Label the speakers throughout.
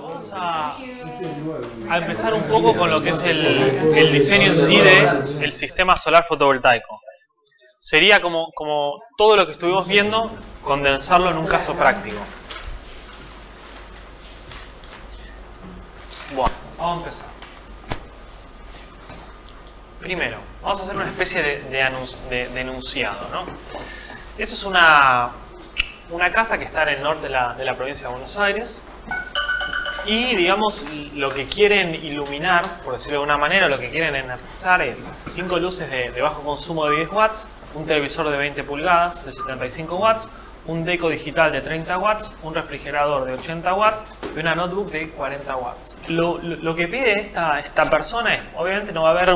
Speaker 1: Vamos a empezar un poco con lo que es el diseño en sí del sistema solar fotovoltaico. Sería como todo lo que estuvimos viendo, condensarlo en un caso práctico. Bueno, vamos a empezar. Primero, vamos a hacer una especie de enunciado, ¿no? Eso es una casa que está en el norte de la provincia de Buenos Aires. Y, digamos, lo que quieren iluminar, por decirlo de una manera, lo que quieren energizar es 5 luces de bajo consumo de 10 watts, un televisor de 20 pulgadas de 75 watts, un deco digital de 30 watts, un refrigerador de 80 watts y una notebook de 40 watts. Lo que pide esta persona es, obviamente no va a haber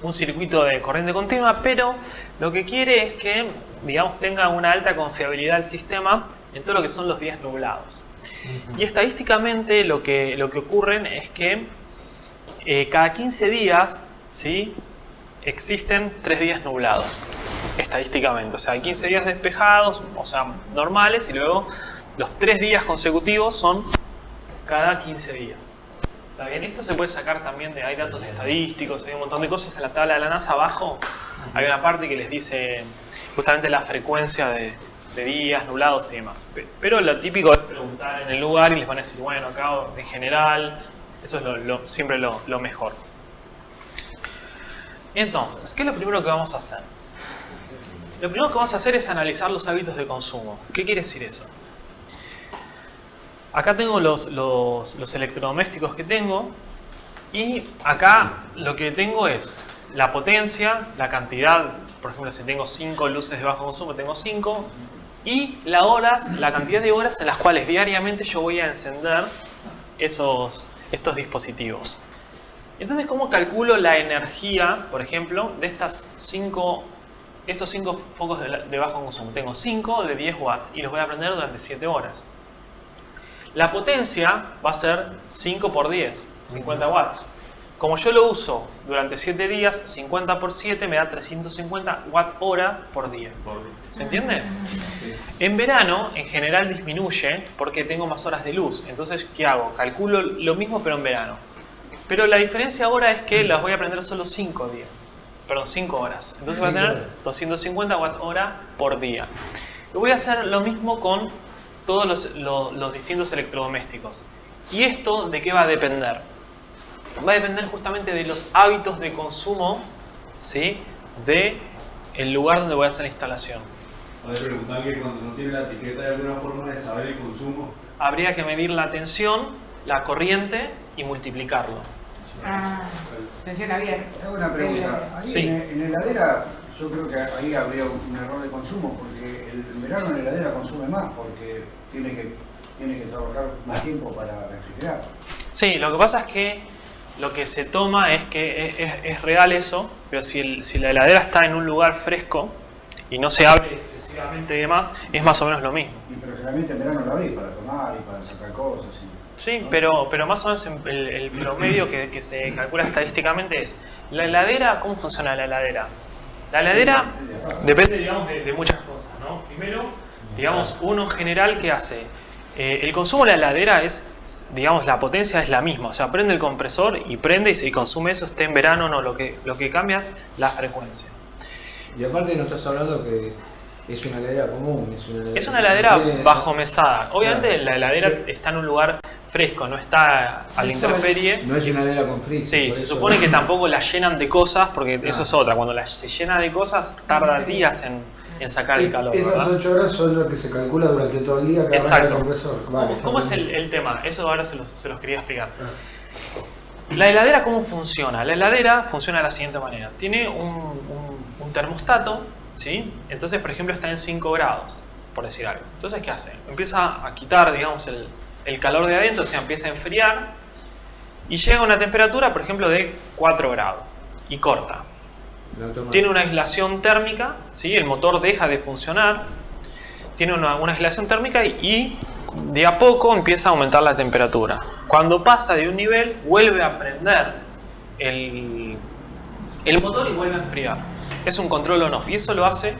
Speaker 1: un circuito de corriente continua, pero lo que quiere es que, digamos, tenga una alta confiabilidad el sistema en todo lo que son los días nublados. Y estadísticamente lo que ocurre es que cada 15 días, ¿sí?, existen 3 días nublados, estadísticamente. O sea, hay 15 días despejados, o sea, normales, y luego los 3 días consecutivos son cada 15 días. ¿Está bien? Esto se puede sacar también hay datos estadísticos, hay un montón de cosas. En la tabla de la NASA abajo hay una parte que les dice justamente la frecuencia de días nublados y demás. Pero lo típico es preguntar en el lugar y les van a decir, bueno, acá en general, eso es siempre lo mejor. Entonces, ¿qué es lo primero que vamos a hacer? Lo primero que vamos a hacer es analizar los hábitos de consumo. ¿Qué quiere decir eso? Acá tengo los electrodomésticos que tengo y acá lo que tengo es la potencia, la cantidad, por ejemplo, si tengo 5 luces de bajo consumo, tengo 5, y la cantidad de horas en las cuales diariamente yo voy a encender estos dispositivos. Entonces, ¿cómo calculo la energía, por ejemplo, de estos 5 focos de bajo consumo? Tengo 5 de 10 watts y los voy a prender durante 7 horas. La potencia va a ser 5 por 10, 50 watts. Como yo lo uso durante 7 días, 50 por 7 me da 350 watt-hora por día. ¿Se entiende? En verano, en general, disminuye porque tengo más horas de luz. Entonces, ¿qué hago? Calculo lo mismo, pero en verano. Pero la diferencia ahora es que las voy a prender solo 5 horas. Entonces voy a tener 250 watt-hora por día. Y voy a hacer lo mismo con todos los distintos electrodomésticos. ¿Y esto de qué va a depender? Va a depender justamente de los hábitos de consumo, ¿sí?, del lugar donde voy a hacer la instalación.
Speaker 2: A ver, preguntar que cuando no tiene la etiqueta, ¿hay alguna forma de saber el consumo?
Speaker 1: Habría que medir la tensión, la corriente y multiplicarlo.
Speaker 3: Tensión abierta.
Speaker 4: Tengo una pregunta. Ahí
Speaker 1: Sí.
Speaker 4: en heladera, yo creo que ahí habría un error de consumo, porque en verano en la heladera consume más, porque tiene que trabajar más tiempo para refrigerar.
Speaker 1: Sí, lo que pasa es que lo que se toma es que es real eso, pero si la heladera está en un lugar fresco y no se abre excesivamente y demás, es más o menos lo mismo.
Speaker 4: Pero generalmente en verano la abrís para tomar y para sacar cosas.
Speaker 1: Sí, ¿no? pero más o menos el promedio que se calcula estadísticamente es la heladera. ¿Cómo funciona la heladera? La heladera depende, digamos, de muchas cosas, ¿no? Primero, digamos, uno en general, ¿qué hace? El consumo de la heladera es, digamos, la potencia es la misma. O sea, prende el compresor y prende y se consume eso, esté en verano o no. Lo que cambia es la frecuencia.
Speaker 5: Y aparte no estás hablando que es una heladera común.
Speaker 1: Es una heladera bajo mesada. Obviamente la heladera está en un lugar fresco, no está a la intemperie.
Speaker 5: No es una heladera con frío.
Speaker 1: Sí, se supone que tampoco la llenan de cosas, porque eso es otra. Cuando se llena de cosas, tarda días en sacar el calor.
Speaker 5: Esas
Speaker 1: ¿verdad?
Speaker 5: 8 horas son lo que se calcula durante todo el día que
Speaker 1: Exacto.
Speaker 5: arranca el compresor. Vale,
Speaker 1: ¿Cómo es el tema? Eso ahora se los quería explicar. La heladera, ¿cómo funciona? La heladera funciona de la siguiente manera. Tiene un termostato, ¿sí? Entonces, por ejemplo, está en 5 grados, por decir algo. Entonces, ¿qué hace? Empieza a quitar, digamos, el calor de adentro, se empieza a enfriar y llega a una temperatura, por ejemplo, de 4 grados y corta. Tiene una aislación térmica, ¿sí? El motor deja de funcionar, tiene una aislación térmica y de a poco empieza a aumentar la temperatura. Cuando pasa de un nivel, vuelve a prender el motor y vuelve a enfriar. Es un control on-off y eso lo hace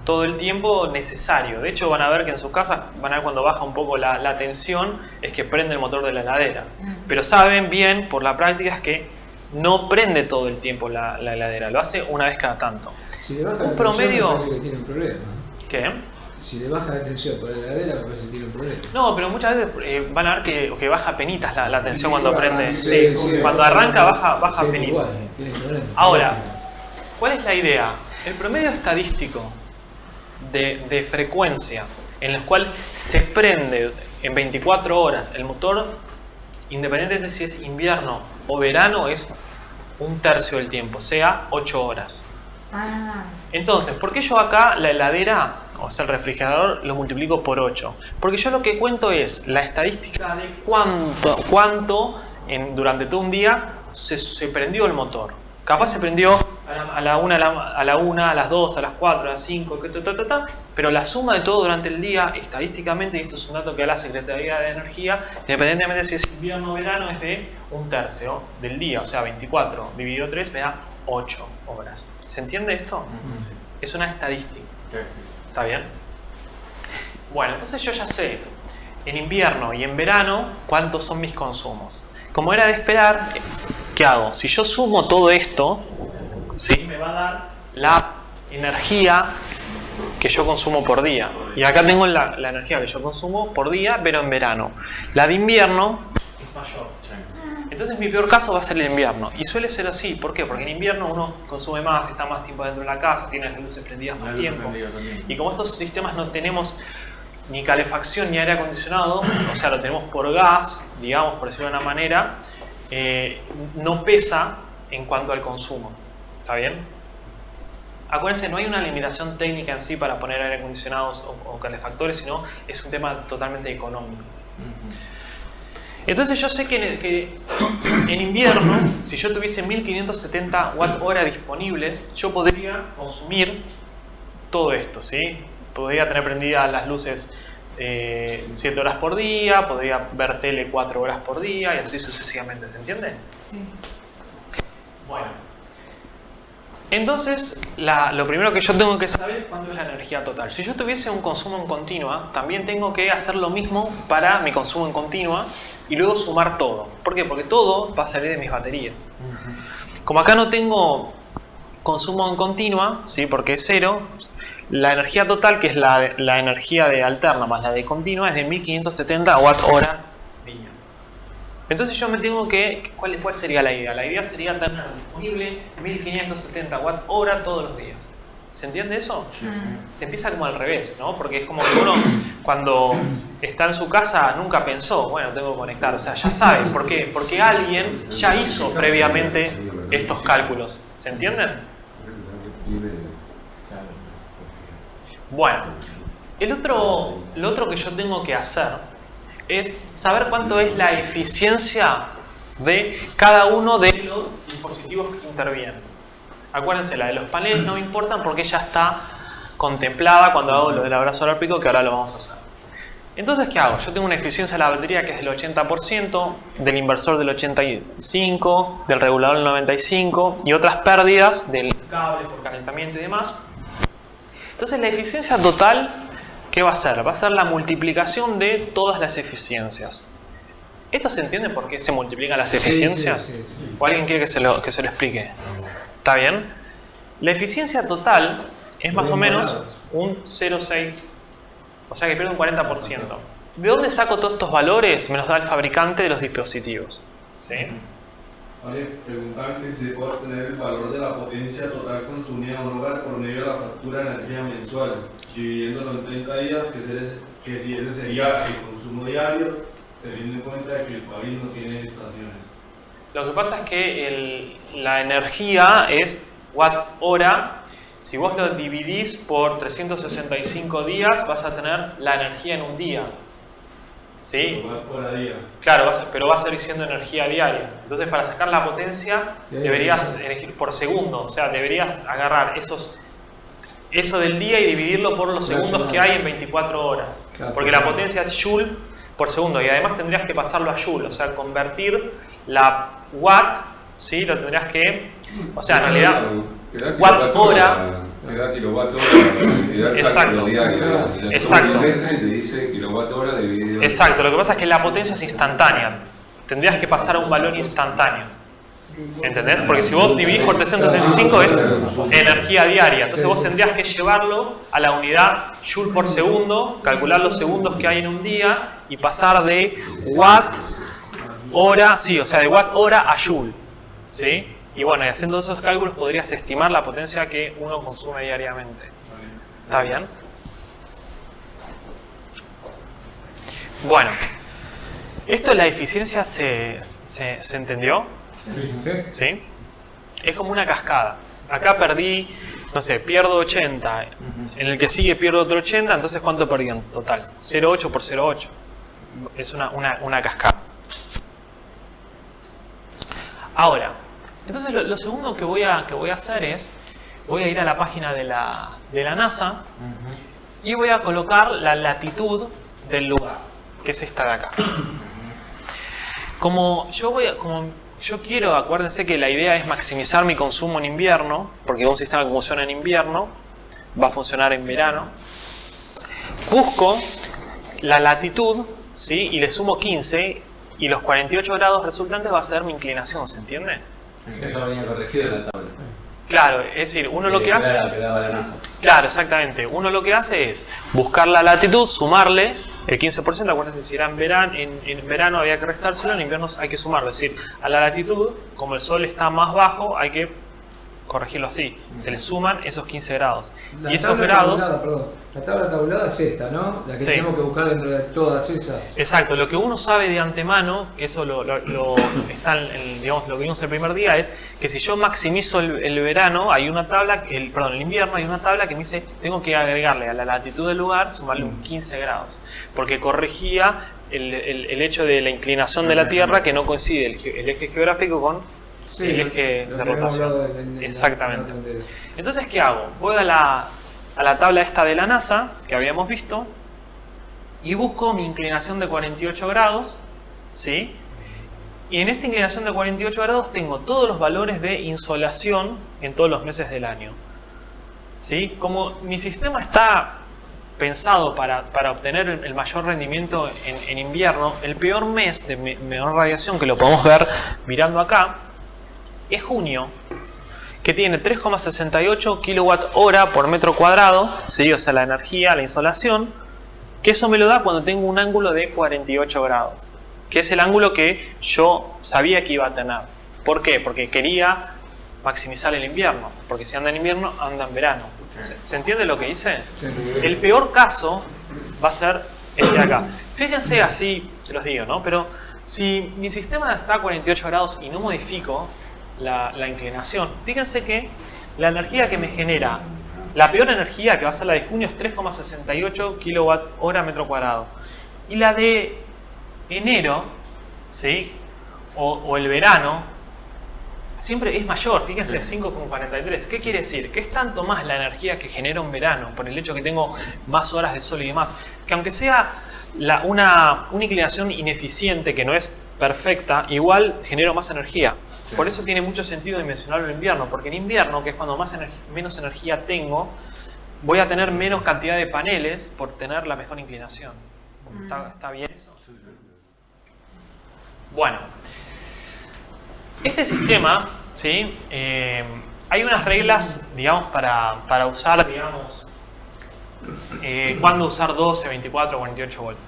Speaker 1: todo el tiempo necesario. De hecho, van a ver que en sus casas, van a ver cuando baja un poco la tensión, es que prende el motor de la heladera. Pero saben bien, por la práctica, es que no prende todo el tiempo la heladera, lo hace una vez cada tanto.
Speaker 5: Si le baja
Speaker 1: Un
Speaker 5: la
Speaker 1: promedio-
Speaker 5: tensión, me parece que tiene un problema.
Speaker 1: ¿Qué?
Speaker 5: Si le baja la tensión por la heladera, me parece que tiene un problema.
Speaker 1: No, pero muchas veces van a ver que baja penitas la tensión cuando prende.
Speaker 5: Sí,
Speaker 1: Cuando arranca baja
Speaker 5: sí,
Speaker 1: penitas.
Speaker 5: igual, tiene problema.
Speaker 1: Ahora, ¿cuál es la idea? El promedio estadístico de frecuencia en el cual se prende en 24 horas el motor, independientemente si es invierno o verano, es 1/3 del tiempo, sea 8 horas.
Speaker 3: Ah,
Speaker 1: Entonces, ¿por qué yo acá la heladera, o sea el refrigerador, lo multiplico por 8? Porque yo lo que cuento es la estadística de cuánto durante todo un día se prendió el motor. Capaz se prendió a la 1, a las 2, a las 4, a las 5, pero la suma de todo durante el día, estadísticamente, y esto es un dato que da la Secretaría de Energía, independientemente si es invierno o verano, es de 1/3 del día, o sea 24 dividido 3 me da 8 horas. ¿Se entiende esto? Es una estadística. ¿Está bien? Bueno, entonces yo ya sé en invierno y en verano cuántos son mis consumos. Como era de esperar, ¿qué hago? Si yo sumo todo esto, ¿sí? Me va a dar la energía que yo consumo por día. Y acá tengo la energía que yo consumo por día, pero en verano. La de invierno es mayor. Entonces mi peor caso va a ser el invierno. Y suele ser así. ¿Por qué? Porque en invierno uno consume más, está más tiempo dentro de la casa, tiene las luces prendidas más tiempo. Y como estos sistemas no tenemos ni calefacción ni aire acondicionado, o sea, lo tenemos por gas, digamos, por decirlo de una manera, no pesa en cuanto al consumo. ¿Está bien? Acuérdense, no hay una limitación técnica en sí para poner aire acondicionados o calefactores, sino es un tema totalmente económico. Entonces yo sé que en invierno, si yo tuviese 1570 Wh disponibles, yo podría consumir todo esto, ¿sí? Podría tener prendidas las luces 7 horas por día, podría ver tele 4 horas por día y así sucesivamente, ¿se entiende?
Speaker 3: sí.
Speaker 1: Bueno. Entonces, lo primero que yo tengo que saber es cuánto es la energía total. Si yo tuviese un consumo en continua, también tengo que hacer lo mismo para mi consumo en continua y luego sumar todo. ¿Por qué? Porque todo va a salir de mis baterías. Como acá no tengo consumo en continua, ¿sí? Porque es 0, la energía total, que es la energía de alterna más la de continua, es de 1570 Wh día. Entonces yo me tengo que... ¿Cuál sería la idea? La idea sería tener disponible 1570 Wh todos los días. ¿Se entiende eso? Se empieza como al revés, ¿no? Porque es como que uno cuando está en su casa nunca pensó, bueno, tengo que conectar. O sea, ya sabe. ¿Por qué? Porque alguien ya hizo previamente estos cálculos. ¿Se entienden? Bueno, lo otro que yo tengo que hacer es saber cuánto es la eficiencia de cada uno de los dispositivos que intervienen. Acuérdense, la de los paneles no me importan porque ya está contemplada cuando hago lo del abrazo solar pico, que ahora lo vamos a hacer. Entonces, ¿qué hago? Yo tengo una eficiencia de la batería que es del 80%, del inversor del 85%, del regulador del 95% y otras pérdidas del cable por calentamiento y demás. Entonces, la eficiencia total, ¿qué va a ser? Va a ser la multiplicación de todas las eficiencias. ¿Esto se entiende por qué se multiplican las eficiencias?
Speaker 5: Sí.
Speaker 1: ¿O alguien quiere que se lo explique? ¿Está bien? La eficiencia total es más o menos un 0,6, o sea que pierde un 40%. ¿De dónde saco todos estos valores? Me los da el fabricante de los dispositivos. ¿Sí?
Speaker 2: Vale, preguntaban que si se puede obtener el valor de la potencia total consumida en un hogar por medio de la factura de energía mensual, dividiéndolo en 30 días, que si ese sería el consumo diario, teniendo en cuenta que el país no tiene estaciones.
Speaker 1: Lo que pasa es que la energía es watt-hora. Si vos lo dividís por 365 días, vas a tener la energía en un día. ¿Sí?
Speaker 2: Por día.
Speaker 1: Claro, pero va a seguir siendo energía diaria. Entonces, para sacar la potencia, deberías elegir por segundo. O sea, deberías agarrar eso del día y dividirlo por los segundos que hay en 24 horas. Porque la potencia es Joule por segundo. Y además tendrías que pasarlo a Joule. O sea, convertir la watt, ¿sí? Lo tendrías que... O sea, en realidad, watt hora
Speaker 6: Te da kilowatt hora, te da el
Speaker 1: Exacto.
Speaker 6: cálculo diario.
Speaker 1: Exacto.
Speaker 6: Te dice kilowatt hora dividido.
Speaker 1: Exacto, lo que pasa es que la potencia es instantánea. Tendrías que pasar a un valor instantáneo. ¿Entendés? Porque si vos dividís por 365 es energía diaria. Entonces vos tendrías que llevarlo a la unidad Joule por segundo, calcular los segundos que hay en un día y pasar de watt hora, sí, o sea, de watt hora a Joule. ¿Sí? Y bueno, y haciendo esos cálculos podrías estimar la potencia que uno consume diariamente. ¿Está bien? Bueno, esto de la eficiencia se entendió. ¿Sí? Es como una cascada. Acá perdí, no sé, pierdo 80. En el que sigue pierdo otro 80. Entonces, ¿cuánto perdí en total? 0,8 por 0,8. Es una cascada. Ahora, entonces lo segundo que voy a hacer es, voy a ir a la página de la NASA y voy a colocar la latitud del lugar, que es esta de acá. Como yo quiero, acuérdense que la idea es maximizar mi consumo en invierno, porque un sistema que funciona en invierno va a funcionar en verano. Busco la latitud, ¿sí? Y le sumo 15 y los 48 grados resultantes va a ser mi inclinación, ¿se entiende?
Speaker 5: Eso venía corregido en la tabla.
Speaker 1: Claro, es decir, uno lo que hace...
Speaker 5: Que daba la NASA.
Speaker 1: Claro, exactamente. Uno lo que hace es buscar la latitud, sumarle el 15%, acuérdense, si era en verano había que restárselo, en invierno hay que sumarlo. Es decir, a la latitud, como el sol está más bajo, hay que corregirlo así. Se le suman esos 15 grados. Y esos grados...
Speaker 5: La tabla tabulada es esta, ¿no? La que
Speaker 1: Sí.
Speaker 5: tenemos que buscar dentro de todas esas.
Speaker 1: Exacto, lo que uno sabe de antemano, que eso está digamos, lo que vimos el primer día, es que si yo maximizo el verano, hay una tabla, el invierno, hay una tabla que me dice, tengo que agregarle a la latitud del lugar, sumarle un 15 grados, porque corregía el hecho de la inclinación de la Tierra que no coincide el eje geográfico con el eje de rotación. Exactamente. Entonces, ¿qué hago? Voy a la tabla esta de la NASA, que habíamos visto, y busco mi inclinación de 48 grados, ¿sí? Y en esta inclinación de 48 grados tengo todos los valores de insolación en todos los meses del año, ¿sí? Como mi sistema está pensado para obtener el mayor rendimiento en invierno, el peor mes de menor radiación, que lo podemos ver mirando acá, es junio, que tiene 3,68 kWh por metro cuadrado, ¿sí? O sea, la energía, la insolación, que eso me lo da cuando tengo un ángulo de 48 grados, que es el ángulo que yo sabía que iba a tener. ¿Por qué? Porque quería maximizar el invierno, porque si anda en invierno, anda en verano. ¿Se entiende lo que hice?
Speaker 5: Sí.
Speaker 1: El peor caso va a ser este de acá. Fíjense así, se los digo, ¿no? Pero si mi sistema está a 48 grados y no modifico la inclinación, fíjense que la energía que me genera, la peor energía, que va a ser la de junio, es 3,68 kWh metro cuadrado. Y la de enero, ¿sí? O el verano, siempre es mayor, fíjense, 5,43. ¿Qué quiere decir? Que es tanto más la energía que genera un verano, por el hecho que tengo más horas de sol y demás, que aunque sea una inclinación ineficiente, que no es perfecta, igual genero más energía. Por eso tiene mucho sentido dimensionarlo en invierno, porque en invierno, que es cuando menos energía tengo, voy a tener menos cantidad de paneles por tener la mejor inclinación. ¿Está bien eso? Bueno, este sistema, ¿sí? Hay unas reglas, digamos, para usar, digamos, cuándo usar 12, 24 o 48 volts.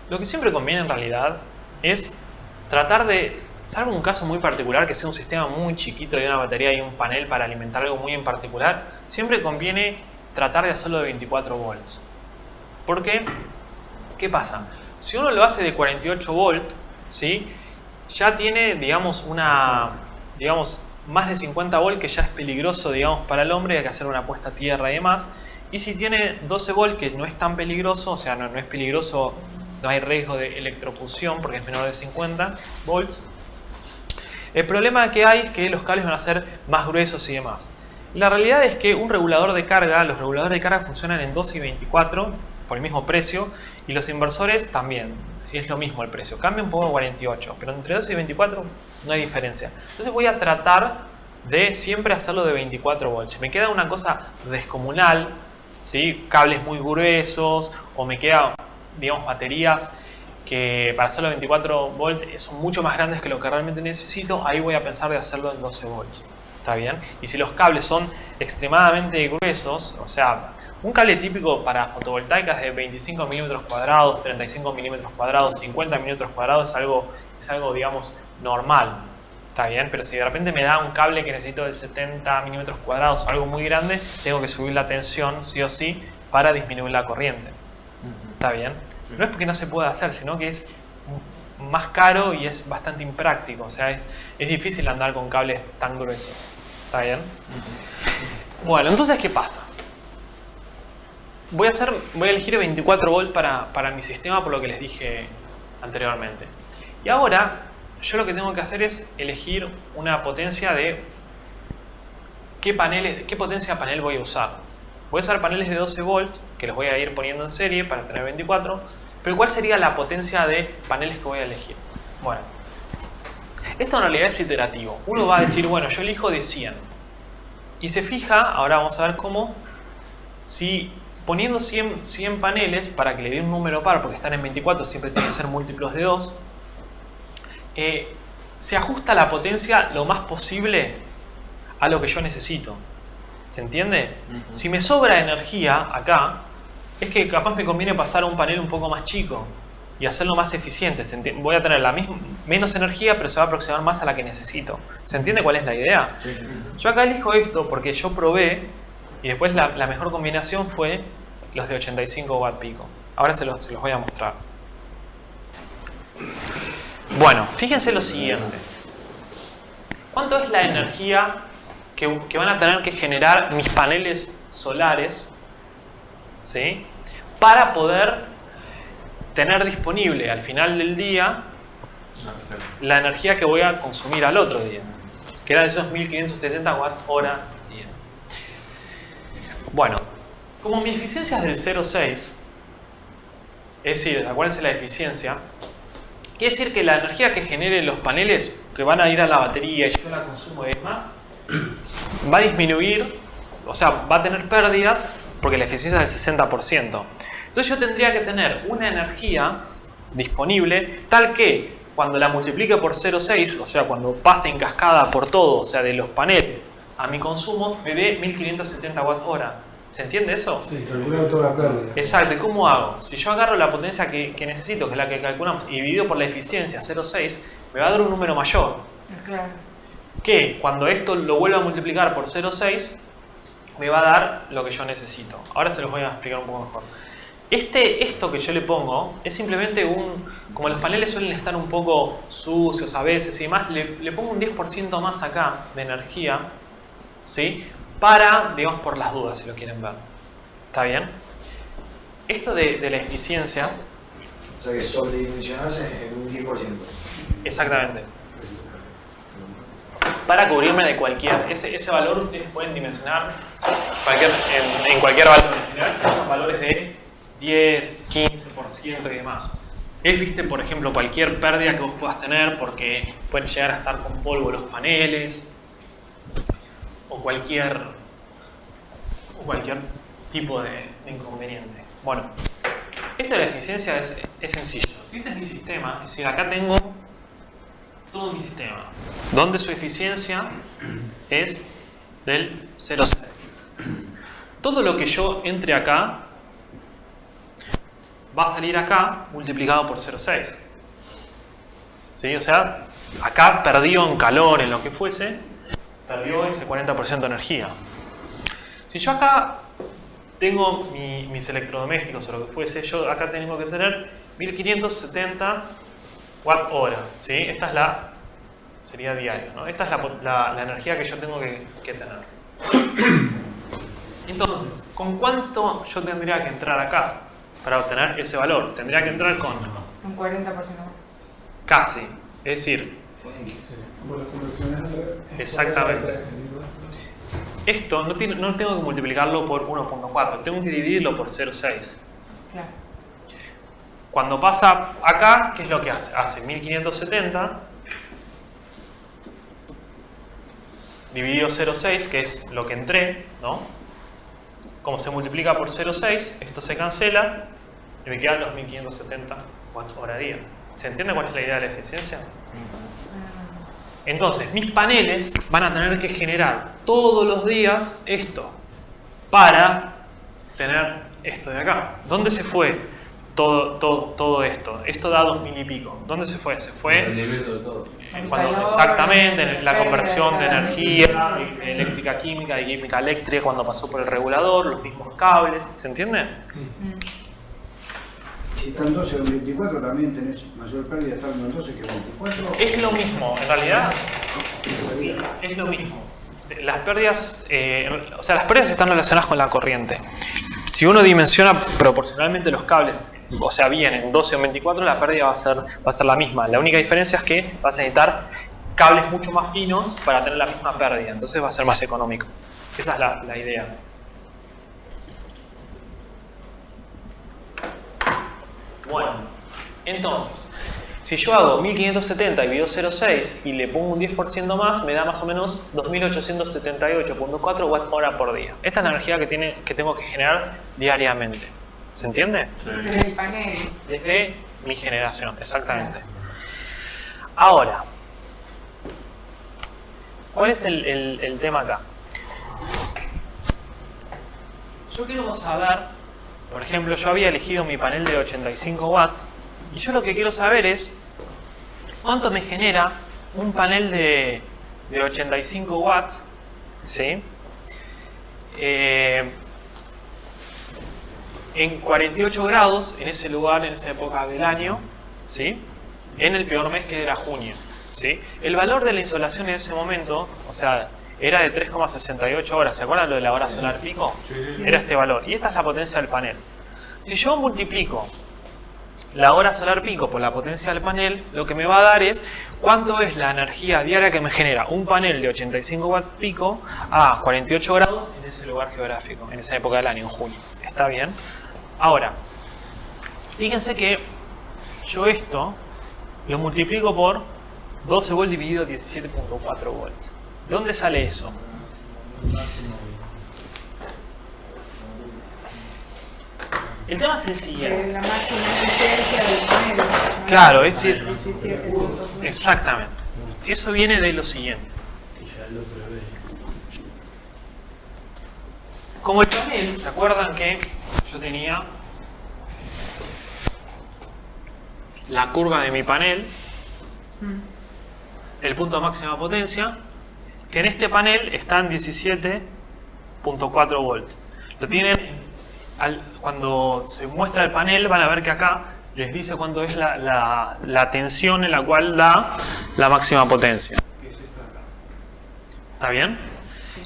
Speaker 1: Lo que siempre conviene en realidad es tratar de, salvo un caso muy particular, que sea un sistema muy chiquito y una batería y un panel para alimentar algo muy en particular, siempre conviene tratar de hacerlo de 24 volts. ¿Por qué? ¿Qué pasa? Si uno lo hace de 48 volts, ¿sí? Ya tiene, digamos, más de 50 volts, que ya es peligroso, digamos, para el hombre, hay que hacer una puesta a tierra y demás. Y si tiene 12 volts, que no es tan peligroso, o sea, no es peligroso, no hay riesgo de electrocución porque es menor de 50 volts. El problema que hay es que los cables van a ser más gruesos y demás. La realidad es que un regulador de carga, los reguladores de carga funcionan en 12 y 24 por el mismo precio, y los inversores también, es lo mismo el precio, cambia un poco a 48, pero entre 12 y 24 no hay diferencia. Entonces voy a tratar de siempre hacerlo de 24 volts. Si me queda una cosa descomunal, ¿sí? Cables muy gruesos, o me quedan, digamos, baterías que para hacerlo de 24 volts son mucho más grandes que lo que realmente necesito, ahí voy a pensar de hacerlo en 12 volts. ¿Está bien? Y si los cables son extremadamente gruesos, o sea, un cable típico para fotovoltaicas de 25 milímetros cuadrados, 35 milímetros cuadrados, 50 milímetros cuadrados es algo, digamos, normal. ¿Está bien? Pero si de repente me da un cable que necesito de 70 milímetros cuadrados o algo muy grande, tengo que subir la tensión, sí o sí, para disminuir la corriente. ¿Está bien? No es porque no se pueda hacer, sino que es más caro y es bastante impráctico. O sea, es difícil andar con cables tan gruesos. ¿Está bien? Bueno, entonces, ¿qué pasa? Voy a elegir 24 volts para mi sistema, por lo que les dije anteriormente. Y ahora, yo lo que tengo que hacer es elegir una potencia de qué potencia panel voy a usar. Voy a usar paneles de 12 volts, que los voy a ir poniendo en serie para tener 24. Pero ¿cuál sería la potencia de paneles que voy a elegir? Bueno, esto en realidad es iterativo. Uno va a decir, bueno, yo elijo de 100. Y se fija, ahora vamos a ver cómo, si poniendo 100 paneles, para que le dé un número par, porque están en 24, siempre tienen que ser múltiplos de 2, se ajusta la potencia lo más posible a lo que yo necesito. ¿Se entiende? Si me sobra energía acá, es que capaz me conviene pasar a un panel un poco más chico y hacerlo más eficiente. Voy a tener menos energía, pero se va a aproximar más a la que necesito. ¿Se entiende cuál es la idea? Yo acá elijo esto porque yo probé y después la mejor combinación fue los de 85 watt pico. Ahora se los voy a mostrar. Bueno, fíjense lo siguiente. ¿Cuánto es la energía que van a tener que generar mis paneles solares, ¿sí?, para poder tener disponible al final del día la energía que voy a consumir al otro día, que eran esos 1570 watt hora día? Bueno, como mi eficiencia es del 0,6, es decir, acuérdense la eficiencia, quiere decir que la energía que genere los paneles que van a ir a la batería y yo la consumo y demás, va a disminuir, o sea, va a tener pérdidas porque la eficiencia es del 60%. Entonces yo tendría que tener una energía disponible tal que cuando la multiplique por 0,6, o sea, cuando pase en cascada por todo, o sea, de los paneles a mi consumo, me dé 1570 watt hora. ¿Se entiende eso?
Speaker 5: Sí, calculado toda la pérdida.
Speaker 1: Exacto. ¿Y cómo hago? Si yo agarro la potencia que necesito, que es la que calculamos, y divido por la eficiencia 0,6, me va a dar un número mayor.
Speaker 3: Claro.
Speaker 1: Que cuando esto lo vuelva a multiplicar por 0,6, me va a dar lo que yo necesito. Ahora se los voy a explicar un poco mejor. Esto que yo le pongo es simplemente como los paneles suelen estar un poco sucios a veces y demás, le pongo un 10% más acá de energía, ¿sí?, para, digamos, por las dudas, si lo quieren ver. ¿Está bien? Esto de la eficiencia...
Speaker 7: O sea que sobredimensionás en un 10%.
Speaker 1: Exactamente. Para cubrirme de cualquier... Ese valor ustedes pueden dimensionar en cualquier valor. En general son valores de 10, 15% y demás. Es, viste, por ejemplo, cualquier pérdida que vos puedas tener porque pueden llegar a estar con polvo los paneles o cualquier tipo de inconveniente. Bueno, esto de la eficiencia es sencillo. Si este es mi sistema, es decir, acá tengo todo mi sistema, donde su eficiencia es del 0,6. Todo lo que yo entre acá va a salir acá multiplicado por 0,6. ¿Sí? O sea, acá perdió en calor, en lo que fuese, perdió ese 40% de energía. Si yo acá tengo mis electrodomésticos o lo que fuese, yo acá tengo que tener 1570 watt hora, ¿sí? Esta es sería diario, ¿no? Esta es la energía que yo tengo que tener. Entonces, ¿con cuánto yo tendría que entrar acá para obtener ese valor? Tendría que entrar con
Speaker 3: Un 40%.
Speaker 1: casi, es decir, exactamente. Esto no tengo que multiplicarlo por 1.4, tengo que dividirlo por 0.6.
Speaker 3: Claro.
Speaker 1: Cuando pasa acá, ¿qué es lo que hace? Hace 1570 dividido 0,6, que es lo que entré, ¿no? Como se multiplica por 0,6, esto se cancela y me quedan los 1570 Wh/día. ¿Se entiende cuál es la idea de la eficiencia? Entonces, mis paneles van a tener que generar todos los días esto para tener esto de acá. ¿Dónde se fue todo esto? Esto da 2000 y pico. ¿Dónde se fue? Se
Speaker 2: El
Speaker 1: fue
Speaker 2: rendimiento de todo.
Speaker 1: exactamente en la conversión de energía eléctrica química, de química eléctrica, cuando pasó por el regulador, los mismos cables. ¿Se entiende?
Speaker 4: Si están 12 o 24 también tenés mayor pérdida estando en 12 que 24.
Speaker 1: Es lo mismo, en realidad es lo mismo. Las pérdidas, o sea, las pérdidas están relacionadas con la corriente. Si uno dimensiona proporcionalmente los cables, o sea, bien en 12 o 24, la pérdida va a ser la misma. La única diferencia es que vas a necesitar cables mucho más finos para tener la misma pérdida, entonces va a ser más económico. Esa es la idea. Bueno, entonces, si yo hago 1570 dividido 0,6 y le pongo un 10% más, me da más o menos 2878.4 Wh por día. Esta es la energía que tengo que generar diariamente. ¿Se entiende?
Speaker 3: Desde el panel.
Speaker 1: Desde mi generación, exactamente. Ahora, ¿cuál es el tema acá? Yo quiero saber, por ejemplo, yo había elegido mi panel de 85 watts y yo lo que quiero saber es cuánto me genera un panel de 85 watts, ¿sí? En 48 grados, en ese lugar, en esa época del año, ¿sí? En el peor mes que era junio, ¿sí? El valor de la insolación en ese momento, o sea, era de 3,68 horas. ¿Se acuerdan lo de la hora solar pico? Era este valor. Y esta es la potencia del panel. Si yo multiplico la hora solar pico por la potencia del panel, lo que me va a dar es cuánto es la energía diaria que me genera un panel de 85 watts pico a 48 grados en ese lugar geográfico, en esa época del año, en junio. ¿Está bien? Ahora, fíjense que yo esto lo multiplico por 12 volts dividido 17.4 volts. ¿De dónde sale eso? El tema es el siguiente.
Speaker 3: La máxima eficiencia del panel.
Speaker 1: Claro, es decir,
Speaker 3: 17.9.
Speaker 1: exactamente. Eso viene de lo siguiente. Como el panel, ¿se acuerdan que yo tenía la curva de mi panel, el punto de máxima potencia, que en este panel están 17.4 volts. Lo tienen, cuando se muestra el panel van a ver que acá les dice cuánto es la tensión en la cual da la máxima potencia. ¿Está bien?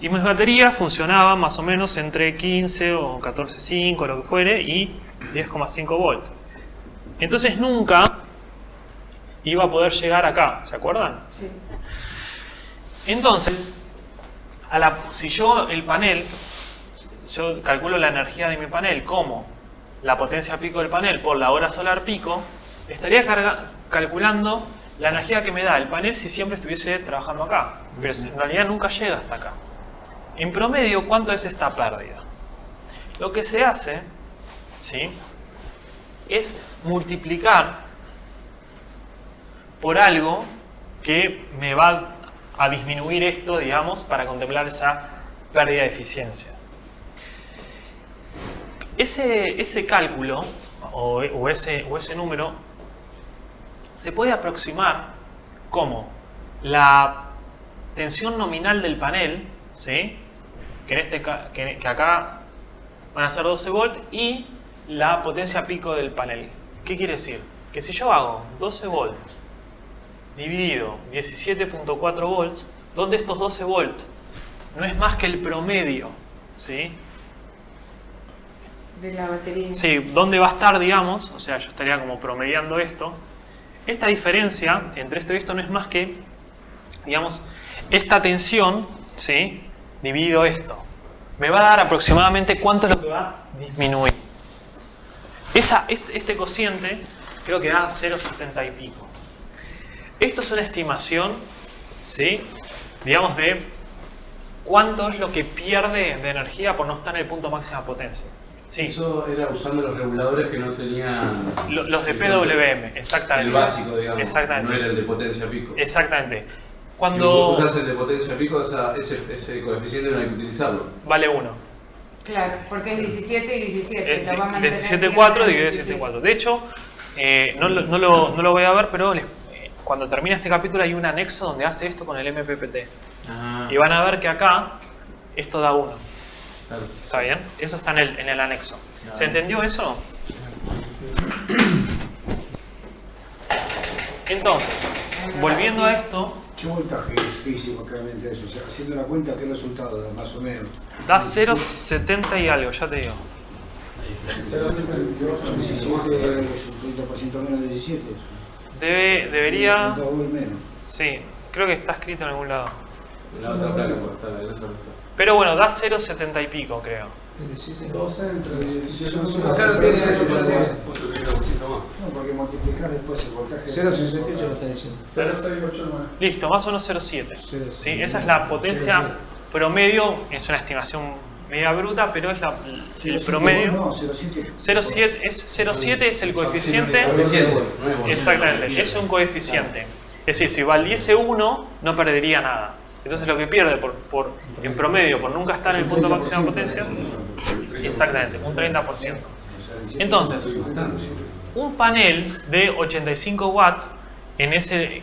Speaker 1: Y mis baterías funcionaban más o menos entre 15 o 14.5, lo que fuere, y 10,5 volts. Entonces nunca iba a poder llegar acá, ¿se acuerdan?
Speaker 3: Sí.
Speaker 1: Entonces, si yo el panel, yo calculo la energía de mi panel como la potencia pico del panel por la hora solar pico, estaría calculando la energía que me da el panel si siempre estuviese trabajando acá. Pero en realidad nunca llega hasta acá. En promedio, ¿cuánto es esta pérdida? Lo que se hace, ¿sí?, es multiplicar por algo que me va a disminuir esto, digamos, para contemplar esa pérdida de eficiencia. Ese cálculo o ese número se puede aproximar como la tensión nominal del panel, ¿sí?, que acá van a ser 12 volts, y la potencia pico del panel. ¿Qué quiere decir? Que si yo hago 12 volts dividido 17.4 volts, donde estos 12 volts no es más que el promedio, ¿sí?,
Speaker 3: De la batería.
Speaker 1: sí, ¿dónde va a estar, digamos? O sea, yo estaría como promediando esto. Esta diferencia entre esto y esto no es más que, digamos, esta tensión, ¿sí?, dividido esto. Me va a dar aproximadamente cuánto es lo que va a disminuir. Este cociente creo que da 0,70 y pico. Esto es una estimación, ¿sí?, digamos, de cuánto es lo que pierde de energía por no estar en el punto máxima potencia. Sí.
Speaker 5: Eso era usando los reguladores que no tenían...
Speaker 1: Los de PWM, exactamente.
Speaker 5: El básico, digamos.
Speaker 1: Exactamente.
Speaker 5: No era el de potencia pico.
Speaker 1: Exactamente.
Speaker 5: Si
Speaker 1: Cuando
Speaker 5: vos usás el de potencia pico, ese coeficiente no hay que utilizarlo.
Speaker 1: vale 1.
Speaker 3: Claro, porque es 17 y 17. Lo va a mantener
Speaker 1: 17,4
Speaker 3: siempre
Speaker 1: dividido
Speaker 3: en
Speaker 1: 17,4. De hecho, no lo voy a ver, pero cuando termine este capítulo hay un anexo donde hace esto con el MPPT. Y van a ver que acá esto da 1.
Speaker 5: Claro.
Speaker 1: ¿Está bien? Eso está en el anexo. ¿Se entendió eso? Entonces, volviendo a esto,
Speaker 4: ¿Qué voltaje es físico realmente eso? O sea, haciendo la cuenta, ¿qué resultado da más o menos?
Speaker 1: da 0,70 y algo, ya te digo.
Speaker 4: 17 es un 30% menos de 17.
Speaker 1: Debería...
Speaker 4: 30 volts menos.
Speaker 1: Sí, creo que está escrito en algún lado.
Speaker 5: En la otra placa puede estar, en esa no está.
Speaker 1: Pero bueno, da 0,70 y pico, creo.
Speaker 5: Claro, tiene
Speaker 6: Otro 30% más.
Speaker 4: No, porque multiplicás después el voltaje.
Speaker 5: 0,68 lo está diciendo.
Speaker 2: 0,689.
Speaker 1: Listo, más o menos 0,7.
Speaker 5: 0,7.
Speaker 1: ¿Sí? Esa es la potencia promedio, es una estimación media bruta, pero es el promedio.
Speaker 4: No, 0,7.
Speaker 1: 0,7 es el coeficiente.
Speaker 5: Coeficiente, no es voltaje.
Speaker 1: Exactamente, es un coeficiente. Es decir, si valiese 1, no perdería nada. Entonces lo que pierde en promedio por nunca estar en el punto máximo de potencia, exactamente, un 30%. Entonces, un panel de 85 watts en ese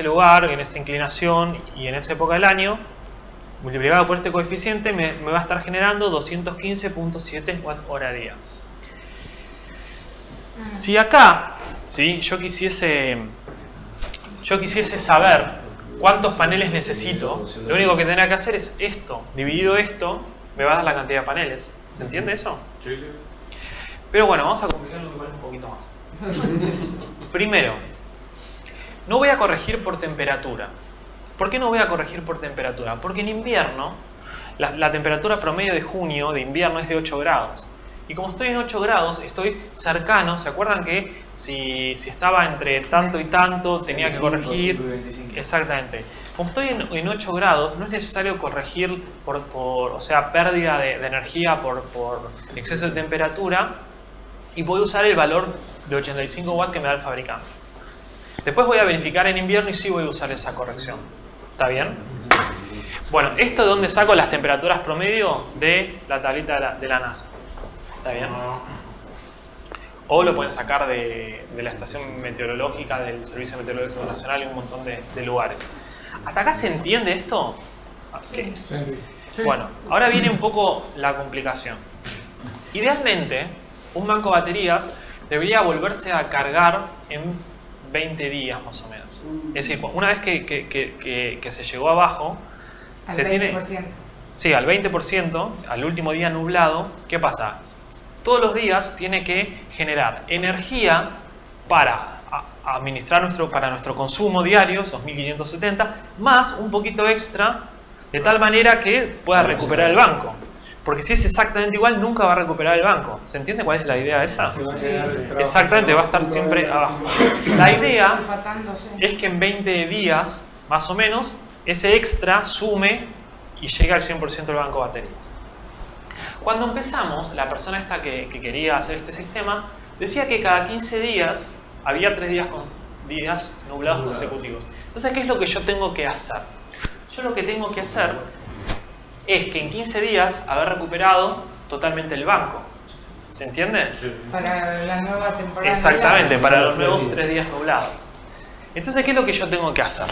Speaker 1: lugar, en esa inclinación y en esa época del año, multiplicado por este coeficiente, me va a estar generando 215.7 watts hora día. Si acá, ¿sí? yo quisiese saber cuántos paneles necesito, lo único que tendría que hacer es esto, dividido esto, me va a dar la cantidad de paneles. ¿Se entiende eso?
Speaker 6: Sí.
Speaker 1: Pero bueno, vamos a complicarlo igual un poquito más. Primero, no voy a corregir por temperatura. ¿Por qué no voy a corregir por temperatura? Porque en invierno, la temperatura promedio de junio, de invierno, es de 8 grados. Y como estoy en 8 grados, estoy cercano. ¿Se acuerdan que si estaba entre tanto y tanto, tenía que corregir?
Speaker 7: 125.
Speaker 1: Exactamente. Como estoy en 8 grados, no es necesario corregir o sea, pérdida de energía por exceso de temperatura. Y voy a usar el valor de 85 watts que me da el fabricante. Después voy a verificar en invierno y sí voy a usar esa corrección. ¿Está bien? Bueno, ¿esto de dónde saco las temperaturas promedio? De la tablita de la NASA. ¿Está bien? O lo pueden sacar de la estación meteorológica, del Servicio Meteorológico Nacional y un montón de lugares. ¿Hasta acá se entiende esto?
Speaker 3: Sí.
Speaker 1: Bueno, ahora viene un poco la complicación. Idealmente, un banco de baterías debería volverse a cargar en 20 días más o menos. Es decir, una vez que se llegó abajo,
Speaker 3: Al
Speaker 1: se
Speaker 3: 20%.
Speaker 1: tiene... Sí, al 20%, al último día nublado, ¿qué pasa? Todos los días tiene que generar energía para administrar para nuestro consumo diario, esos 1570, más un poquito extra, de tal manera que pueda recuperar el banco. Porque si es exactamente igual, nunca va a recuperar el banco. ¿Se entiende cuál es la idea esa? Exactamente, va a estar siempre abajo. La idea
Speaker 3: Empatándose.
Speaker 1: es que en 20 días, más o menos, ese extra sume y llega al 100% del banco de baterías. Cuando empezamos, la persona esta que quería hacer este sistema decía que cada 15 días había 3 días nublados consecutivos. Entonces, ¿qué es lo que yo tengo que hacer? Yo lo que tengo que hacer es que en 15 días haber recuperado totalmente el banco. ¿Se entiende?
Speaker 6: Sí.
Speaker 3: Para la nueva temporada.
Speaker 1: Exactamente, para los nuevos 3 días nublados. Entonces, ¿qué es lo que yo tengo que hacer?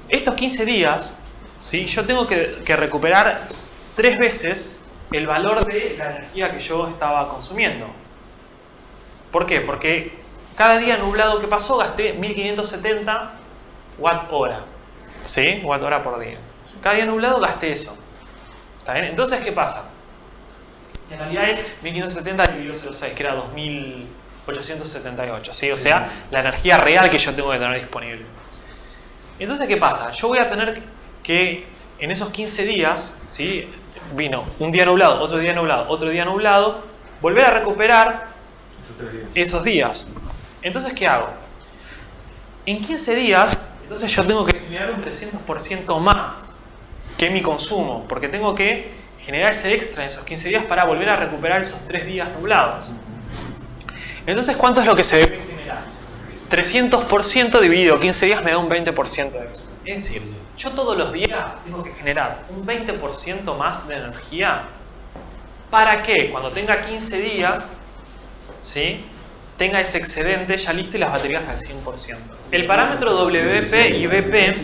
Speaker 1: Estos 15 días, ¿sí? Yo tengo que recuperar 3 veces el valor de la energía que yo estaba consumiendo. ¿Por qué? Porque cada día nublado que pasó gasté 1570 watt-hora. ¿Sí? Watt-hora por día. Cada día nublado gasté eso. ¿Está bien? Entonces, ¿qué pasa? En realidad es 1570 dividido 0,6, que era 2878. ¿Sí? O sea, la energía real que yo tengo que tener disponible. Entonces, ¿qué pasa? Yo voy a tener que, en esos 15 días, ¿sí? Vino un día nublado, otro día nublado, otro día nublado, volver a recuperar esos días. Entonces, ¿qué hago? En 15 días, entonces yo tengo que generar un 300% más que mi consumo, porque tengo que generar ese extra en esos 15 días para volver a recuperar esos 3 días nublados. Entonces, ¿cuánto es lo que se debe generar? 300% dividido 15 días me da un 20% de extra. Es decir, yo todos los días tengo que generar un 20% más de energía. ¿Para qué? Cuando tenga 15 días, ¿sí?, tenga ese excedente ya listo y las baterías al 100%. El parámetro WP y BP,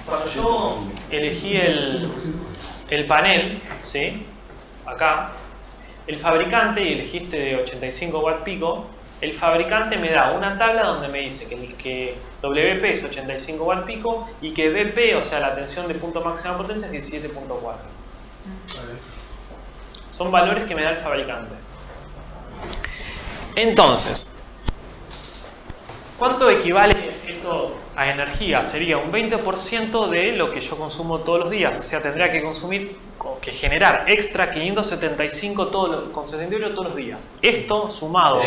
Speaker 1: cuando yo elegí el panel, ¿sí?, acá, el fabricante, y elegiste de 85 watt pico, el fabricante me da una tabla donde me dice que WP es 85 watt pico y que BP, o sea, la tensión de punto máxima potencia, es 17.4. Son valores que me da el fabricante. Entonces, ¿cuánto equivale esto a energía? Sería un 20% de lo que yo consumo todos los días. O sea, tendría que generar extra 575 con 78 todos los días. Esto sumado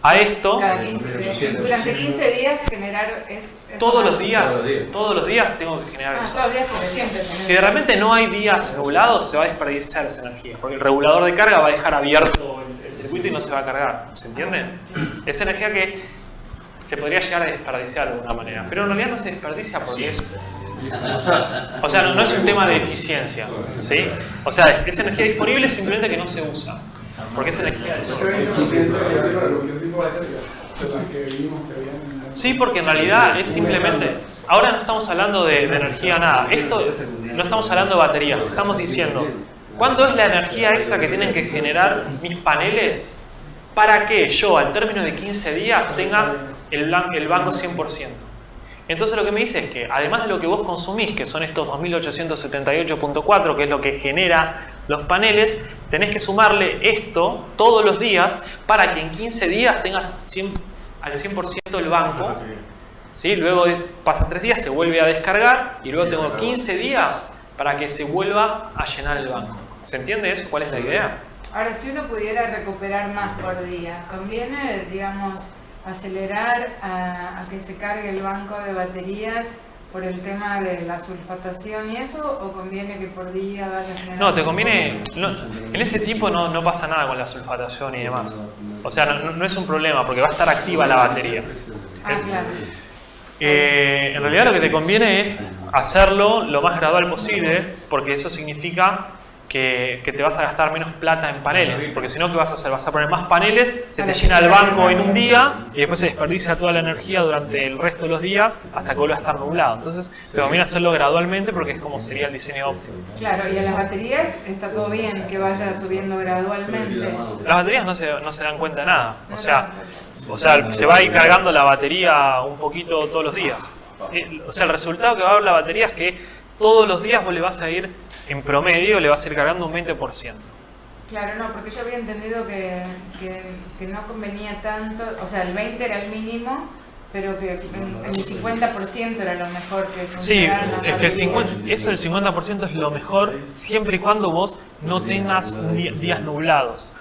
Speaker 1: a esto,
Speaker 3: durante 15 días generar
Speaker 1: todos los días tengo que generar eso.
Speaker 3: Todos los días, porque siempre.
Speaker 1: Si de repente no hay días nublados, se va a desperdiciar esa energía, porque el regulador de carga va a dejar abierto el circuito y no se va a cargar. ¿Se entiende? Es energía que se podría llegar a desperdiciar de alguna manera, pero en realidad no se desperdicia porque es... O sea, no es un tema de eficiencia, ¿sí? O sea, es energía disponible, simplemente que no se usa, porque es energía del sol. Sí, porque en realidad es simplemente... Ahora no estamos hablando de energía nada, no estamos hablando de baterías, estamos diciendo ¿cuánto es la energía extra que tienen que generar mis paneles para que yo al término de 15 días tenga el banco 100%? Entonces lo que me dice es que además de lo que vos consumís, que son estos 2878.4, que es lo que genera los paneles, tenés que sumarle esto todos los días para que en 15 días tengas al 100% el banco, ¿sí? Luego pasan 3 días, se vuelve a descargar y luego tengo 15 días para que se vuelva a llenar el banco. ¿Se entiende eso? ¿Cuál es la idea?
Speaker 3: Ahora, si uno pudiera recuperar más por día, ¿conviene, digamos, acelerar a que se cargue el banco de baterías por el tema de la sulfatación y eso, o conviene que por día vaya generando?
Speaker 1: No, te conviene... en ese tipo no pasa nada con la sulfatación y demás. O sea, no es un problema porque va a estar activa la batería.
Speaker 3: Ah, claro.
Speaker 1: En realidad lo que te conviene es hacerlo lo más gradual posible, porque eso significa que te vas a gastar menos plata en paneles, porque si no, ¿qué vas a hacer? Vas a poner más paneles, se te llena el banco en un día y después se desperdicia toda la energía durante el resto de los días hasta que vuelva a estar nublado. Entonces te conviene hacerlo gradualmente porque es como sería el diseño óptimo.
Speaker 3: Claro, y a las baterías está todo bien que vaya subiendo gradualmente.
Speaker 1: Las baterías no se dan cuenta de nada, o sea, se va a ir cargando la batería un poquito todos los días. O sea, el resultado que va a dar la batería es que todos los días vos le vas a ir, en promedio, le vas a ir cargando un 20%.
Speaker 3: Claro, no, porque yo había entendido que no convenía tanto, o sea, el 20 era el mínimo, pero que el 50% era lo mejor que funcionara.
Speaker 1: Sí, es que el 50% es lo mejor siempre y cuando vos no tengas días nublados.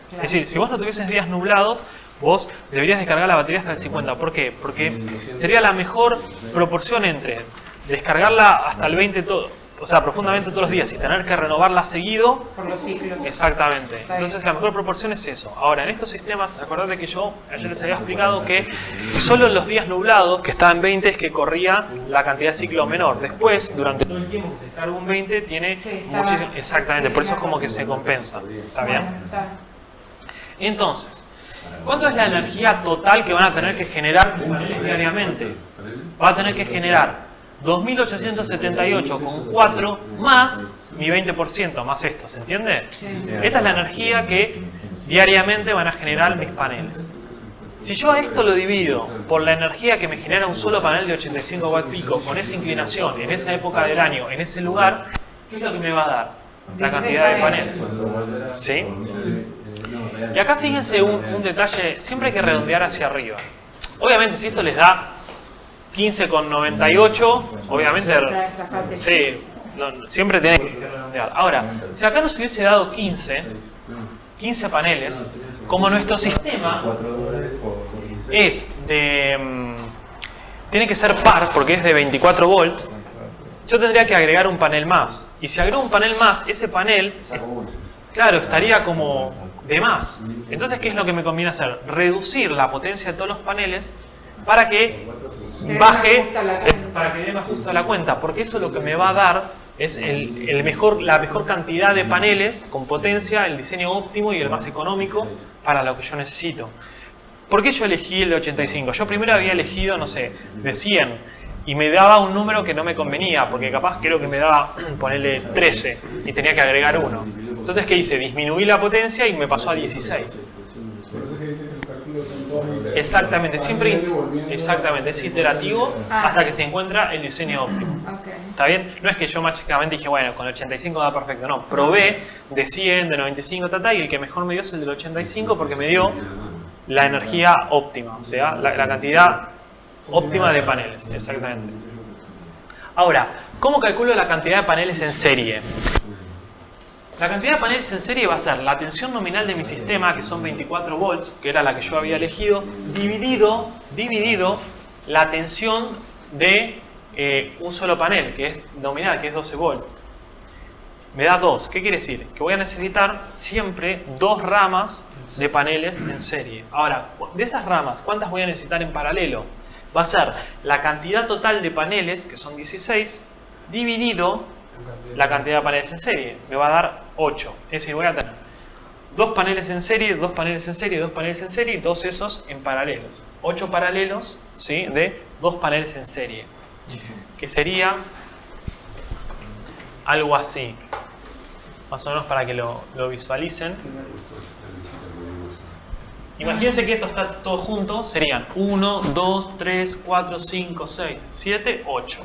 Speaker 3: Claro.
Speaker 1: Es decir, si vos no tuvieses días nublados, vos deberías descargar la batería hasta el 50%. ¿Por qué? Porque sería la mejor proporción entre descargarla hasta el 20%, o sea, profundamente todos los días y tener que renovarla seguido.
Speaker 3: Por los ciclos.
Speaker 1: Exactamente. Entonces la mejor proporción es eso. Ahora, en estos sistemas, acordate que yo ayer les había explicado que solo en los días nublados, que estaba en 20, es que corría la cantidad de ciclo menor. Después, durante todo el tiempo que se descarga un 20, tiene muchísimo... Exactamente, por eso es como que se compensa. ¿Está bien? Entonces, ¿cuánto es la energía total que van a tener que generar los paneles diariamente? Va a tener que generar 2.878,4 más mi 20%, más esto, ¿se entiende?
Speaker 3: Sí.
Speaker 1: Esta es la energía que diariamente van a generar mis paneles. Si yo a esto lo divido por la energía que me genera un solo panel de 85 watt pico, con esa inclinación, en esa época del año, en ese lugar, ¿qué es lo que me va a dar? La cantidad de paneles. ¿Sí? Y acá fíjense un detalle, siempre hay que redondear hacia arriba. Obviamente si esto les da 15,98, obviamente sí, siempre tienen que redondear. Ahora, si acá nos hubiese dado 15 paneles, como nuestro sistema es de... tiene que ser par porque es de 24 volts, yo tendría que agregar un panel más. Y si agrego un panel más, ese panel,
Speaker 7: Saco uno.
Speaker 1: claro, estaría como de más. Entonces, ¿qué es lo que me conviene hacer? Reducir la potencia de todos los paneles para que baje, para que dé más justo a la cuenta. Porque eso lo que me va a dar es la mejor cantidad de paneles con potencia, el diseño óptimo y el más económico para lo que yo necesito. ¿Por qué yo elegí el de 85? Yo primero había elegido, no sé, de 100 y me daba un número que no me convenía, porque capaz creo que me daba, ponerle 13 y tenía que agregar uno. Entonces, ¿qué hice? Disminuí la potencia y me pasó a 16.
Speaker 2: Por eso es que dice que los cálculos son todos
Speaker 1: Exactamente, siempre es iterativo hasta que se encuentra el diseño óptimo. ¿Está bien? No es que yo mágicamente dije, bueno, con el 85 da perfecto. No, probé de 100, de 95, y el que mejor me dio es el del 85 porque me dio la energía óptima, o sea, la cantidad óptima de paneles. Exactamente. Ahora, ¿cómo calculo la cantidad de paneles en serie? La cantidad de paneles en serie va a ser la tensión nominal de mi sistema, que son 24 volts, que era la que yo había elegido, dividido la tensión de un solo panel, que es nominal, que es 12 volts. Me da 2. ¿Qué quiere decir? Que voy a necesitar siempre 2 ramas de paneles en serie. Ahora, de esas ramas, ¿cuántas voy a necesitar en paralelo? Va a ser la cantidad total de paneles, que son 16, dividido la cantidad de paneles en serie. Me va a dar 8. Es decir, voy a tener 2 paneles en serie, 2 paneles en serie, 2 paneles en serie y 2 esos en paralelos. 8 paralelos, ¿sí?, de 2 paneles en serie. Que sería algo así. Más o menos para que lo visualicen. Imagínense que esto está todo junto. Serían 1, 2, 3, 4, 5, 6, 7, 8.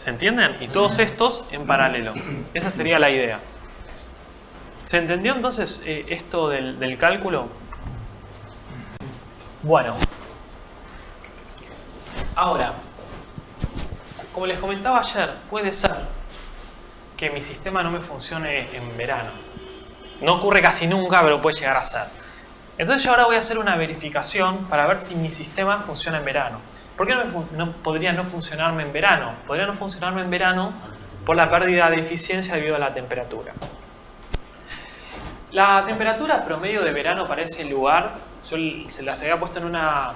Speaker 1: ¿Se entienden? Y todos estos en paralelo. Esa sería la idea. ¿Se entendió entonces esto del cálculo? Bueno. Ahora, como les comentaba ayer, puede ser que mi sistema no me funcione en verano. No ocurre casi nunca, pero puede llegar a ser. Entonces yo ahora voy a hacer una verificación para ver si mi sistema funciona en verano. ¿Por qué no podría no funcionarme en verano? Podría no funcionarme en verano por la pérdida de eficiencia debido a la temperatura. La temperatura promedio de verano para ese lugar, yo se las había puesto en una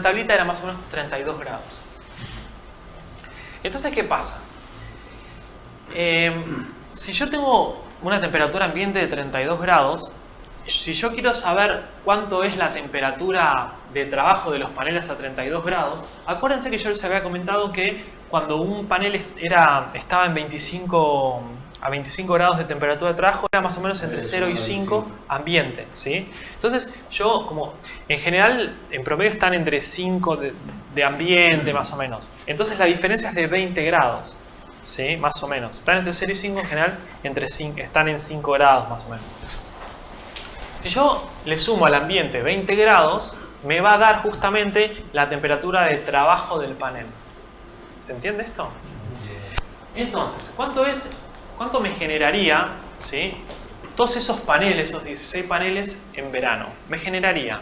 Speaker 1: tablita, era más o menos 32 grados. Entonces, ¿qué pasa? Si yo tengo una temperatura ambiente de 32 grados, si yo quiero saber cuánto es la temperatura de trabajo de los paneles a 32 grados, acuérdense que yo les había comentado que cuando un panel estaba en 25 grados de temperatura de trabajo, era más o menos entre 0 y 5 ambiente, ¿sí? Entonces, yo, como en general, en promedio están entre 5 de ambiente, más o menos. Entonces, la diferencia es de 20 grados, ¿sí? Más o menos. Están entre 0 y 5, en general, están en 5 grados, más o menos. Si yo le sumo al ambiente 20 grados, me va a dar justamente la temperatura de trabajo del panel. ¿Se entiende esto? Entonces, ¿cuánto me generaría, ¿sí?, todos esos paneles, esos 16 paneles en verano? Me generaría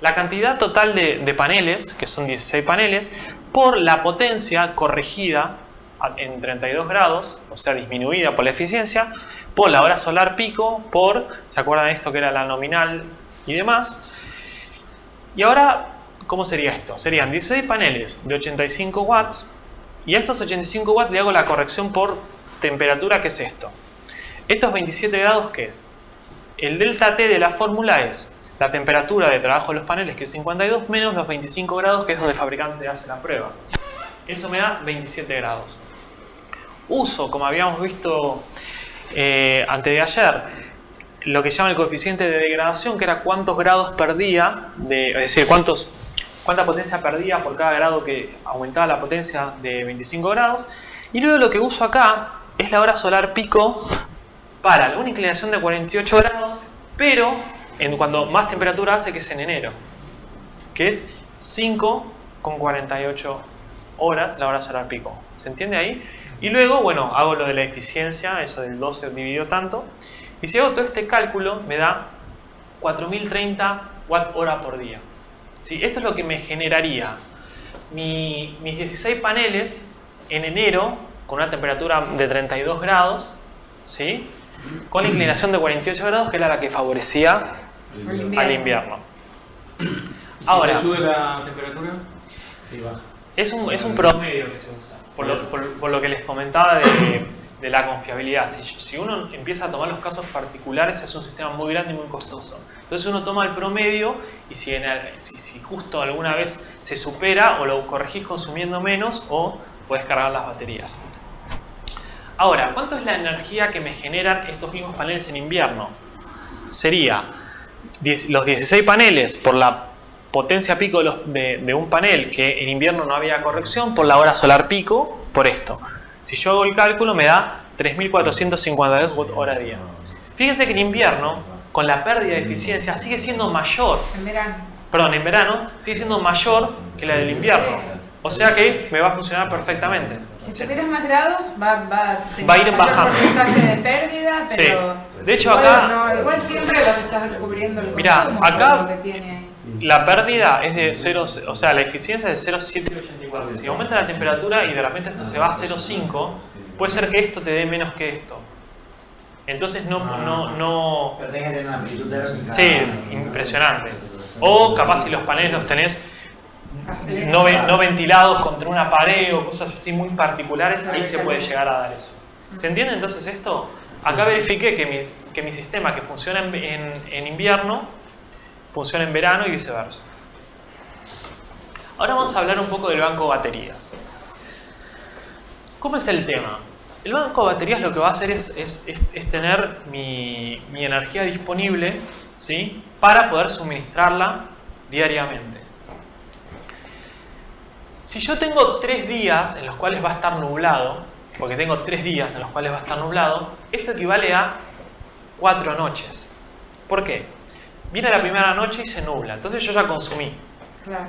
Speaker 1: la cantidad total de paneles, que son 16 paneles, por la potencia corregida en 32 grados, o sea, disminuida por la eficiencia, por la hora solar pico, ¿se acuerdan de esto que era la nominal y demás? Y ahora, ¿cómo sería esto? Serían 16 paneles de 85 watts, y a estos 85 watts le hago la corrección por temperatura, que es esto. Estos 27 grados, ¿qué es? El delta T de la fórmula es la temperatura de trabajo de los paneles, que es 52, menos los 25 grados, que es donde el fabricante hace la prueba. Eso me da 27 grados. Uso, como habíamos visto antes de ayer, lo que llama el coeficiente de degradación, que era cuántos grados perdía, es decir, cuánta potencia perdía por cada grado que aumentaba la potencia de 25 grados. Y luego lo que uso acá es la hora solar pico para una inclinación de 48 grados, pero cuando más temperatura hace, que es en enero, que es 5,48 horas la hora solar pico. ¿Se entiende ahí? Y luego, bueno, hago lo de la eficiencia, eso del 12 dividido tanto. Y si hago todo este cálculo, me da 4030 Wh por día. ¿Sí? Esto es lo que me generaría mis 16 paneles en enero con una temperatura de 32 grados, ¿sí? Con la inclinación de 48 grados, que era la que favorecía al invierno. Ahora,
Speaker 6: ¿si sube la temperatura?
Speaker 5: Sí, baja.
Speaker 1: es un promedio que se usa, por lo que les comentaba de la confiabilidad. Si uno empieza a tomar los casos particulares, es un sistema muy grande y muy costoso. Entonces uno toma el promedio y si justo alguna vez se supera, o lo corregís consumiendo menos o podés cargar las baterías. Ahora, ¿cuánto es la energía que me generan estos mismos paneles en invierno? Sería los 16 paneles por la potencia pico de un panel, que en invierno no había corrección, por la hora solar pico, por esto. Si yo hago el cálculo me da 3.452 Wh día. Fíjense que en invierno, con la pérdida de eficiencia, sigue siendo mayor.
Speaker 3: En verano.
Speaker 1: Perdón, en verano sigue siendo mayor que la del invierno. O sea que me va a funcionar perfectamente.
Speaker 3: Si tuvieras más grados, va
Speaker 1: a ir bajando.
Speaker 3: porcentaje de pérdida, pero
Speaker 1: sí. De hecho,
Speaker 3: igual,
Speaker 1: acá,
Speaker 3: no, igual siempre vas a estar cubriendo el
Speaker 1: mirá,
Speaker 3: consumo,
Speaker 1: acá
Speaker 3: por lo que tiene ahí.
Speaker 1: la pérdida es de 0, o sea, la eficiencia es de 0,784. Si aumenta la temperatura y de repente esto se va a 0,5, puede ser que esto te dé menos que esto. Entonces no
Speaker 7: Pero tenés que tener una amplitud térmica.
Speaker 1: sí, impresionante. O capaz si los paneles los tenés no ventilados contra una pared o cosas así muy particulares, ahí se puede llegar a dar eso. ¿Se entiende entonces esto? Acá verifiqué que mi sistema que funciona en invierno funciona en verano y viceversa. Ahora vamos a hablar un poco del banco de baterías. ¿Cómo es el tema? El banco de baterías lo que va a hacer es tener mi energía disponible, ¿sí? Para poder suministrarla diariamente. Si yo tengo 3 días en los cuales va a estar nublado, porque tengo 3 días en los cuales va a estar nublado, esto equivale a 4 noches. ¿Por qué? Viene la primera noche y se nubla, entonces yo ya consumí.
Speaker 3: Claro.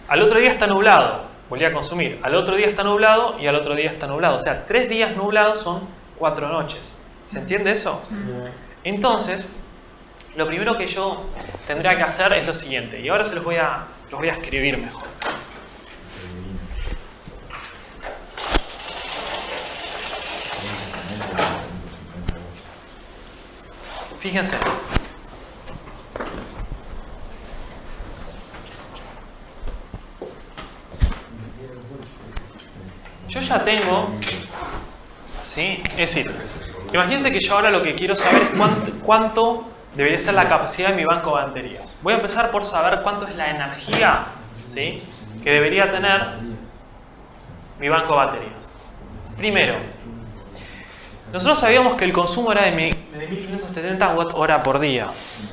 Speaker 1: Al otro día está nublado, volví a consumir. Al otro día está nublado y al otro día está nublado. O sea, 3 días nublados son 4 noches. ¿Se entiende eso? Entonces, lo primero que yo tendría que hacer es lo siguiente. Y ahora se los voy a escribir mejor. Fíjense. Yo ya tengo, ¿sí? Es decir, imagínense que yo ahora lo que quiero saber es cuánto debería ser la capacidad de mi banco de baterías. Voy a empezar por saber cuánto es la energía, ¿sí?, que debería tener mi banco de baterías. Primero, nosotros sabíamos que el consumo era de 1570 Wh por día,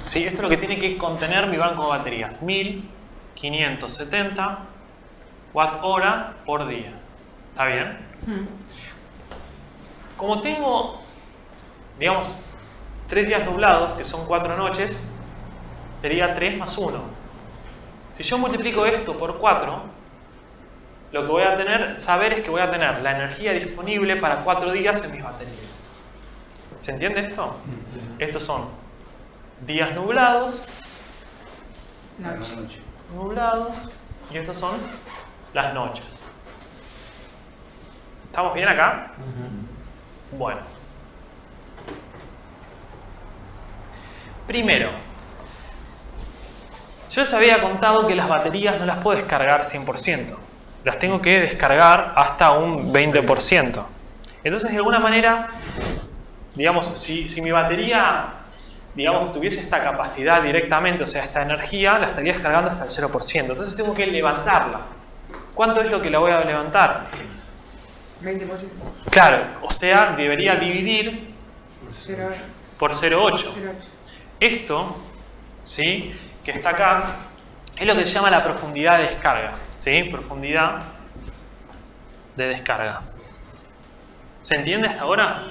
Speaker 1: ¿sí? Esto es lo que tiene que contener mi banco de baterías, 1570 Wh por día. ¿Está bien? Como tengo, digamos, 3 días nublados, que son 4 noches, sería 3 más 1. Si yo multiplico esto por 4, lo que voy a saber es que voy a tener la energía disponible para 4 días en mis baterías. ¿Se entiende esto?
Speaker 6: Sí.
Speaker 1: Estos son días nublados,
Speaker 3: Noche.
Speaker 1: nublados, y estos son las noches. ¿Estamos bien acá? Bueno. Primero, yo les había contado que las baterías no las puedo descargar 100%. Las tengo que descargar hasta un 20%. Entonces, de alguna manera, digamos, si mi batería, digamos, tuviese esta capacidad directamente, o sea, esta energía, la estaría descargando hasta el 0%. Entonces tengo que levantarla. ¿Cuánto es lo que la voy a levantar?
Speaker 3: 20%.
Speaker 1: Claro, o sea, debería dividir
Speaker 3: 0,8.
Speaker 1: por 0,8. Esto, ¿sí?, que está acá, es lo que se llama la profundidad de descarga, ¿sí? Profundidad de descarga. ¿Se entiende hasta ahora?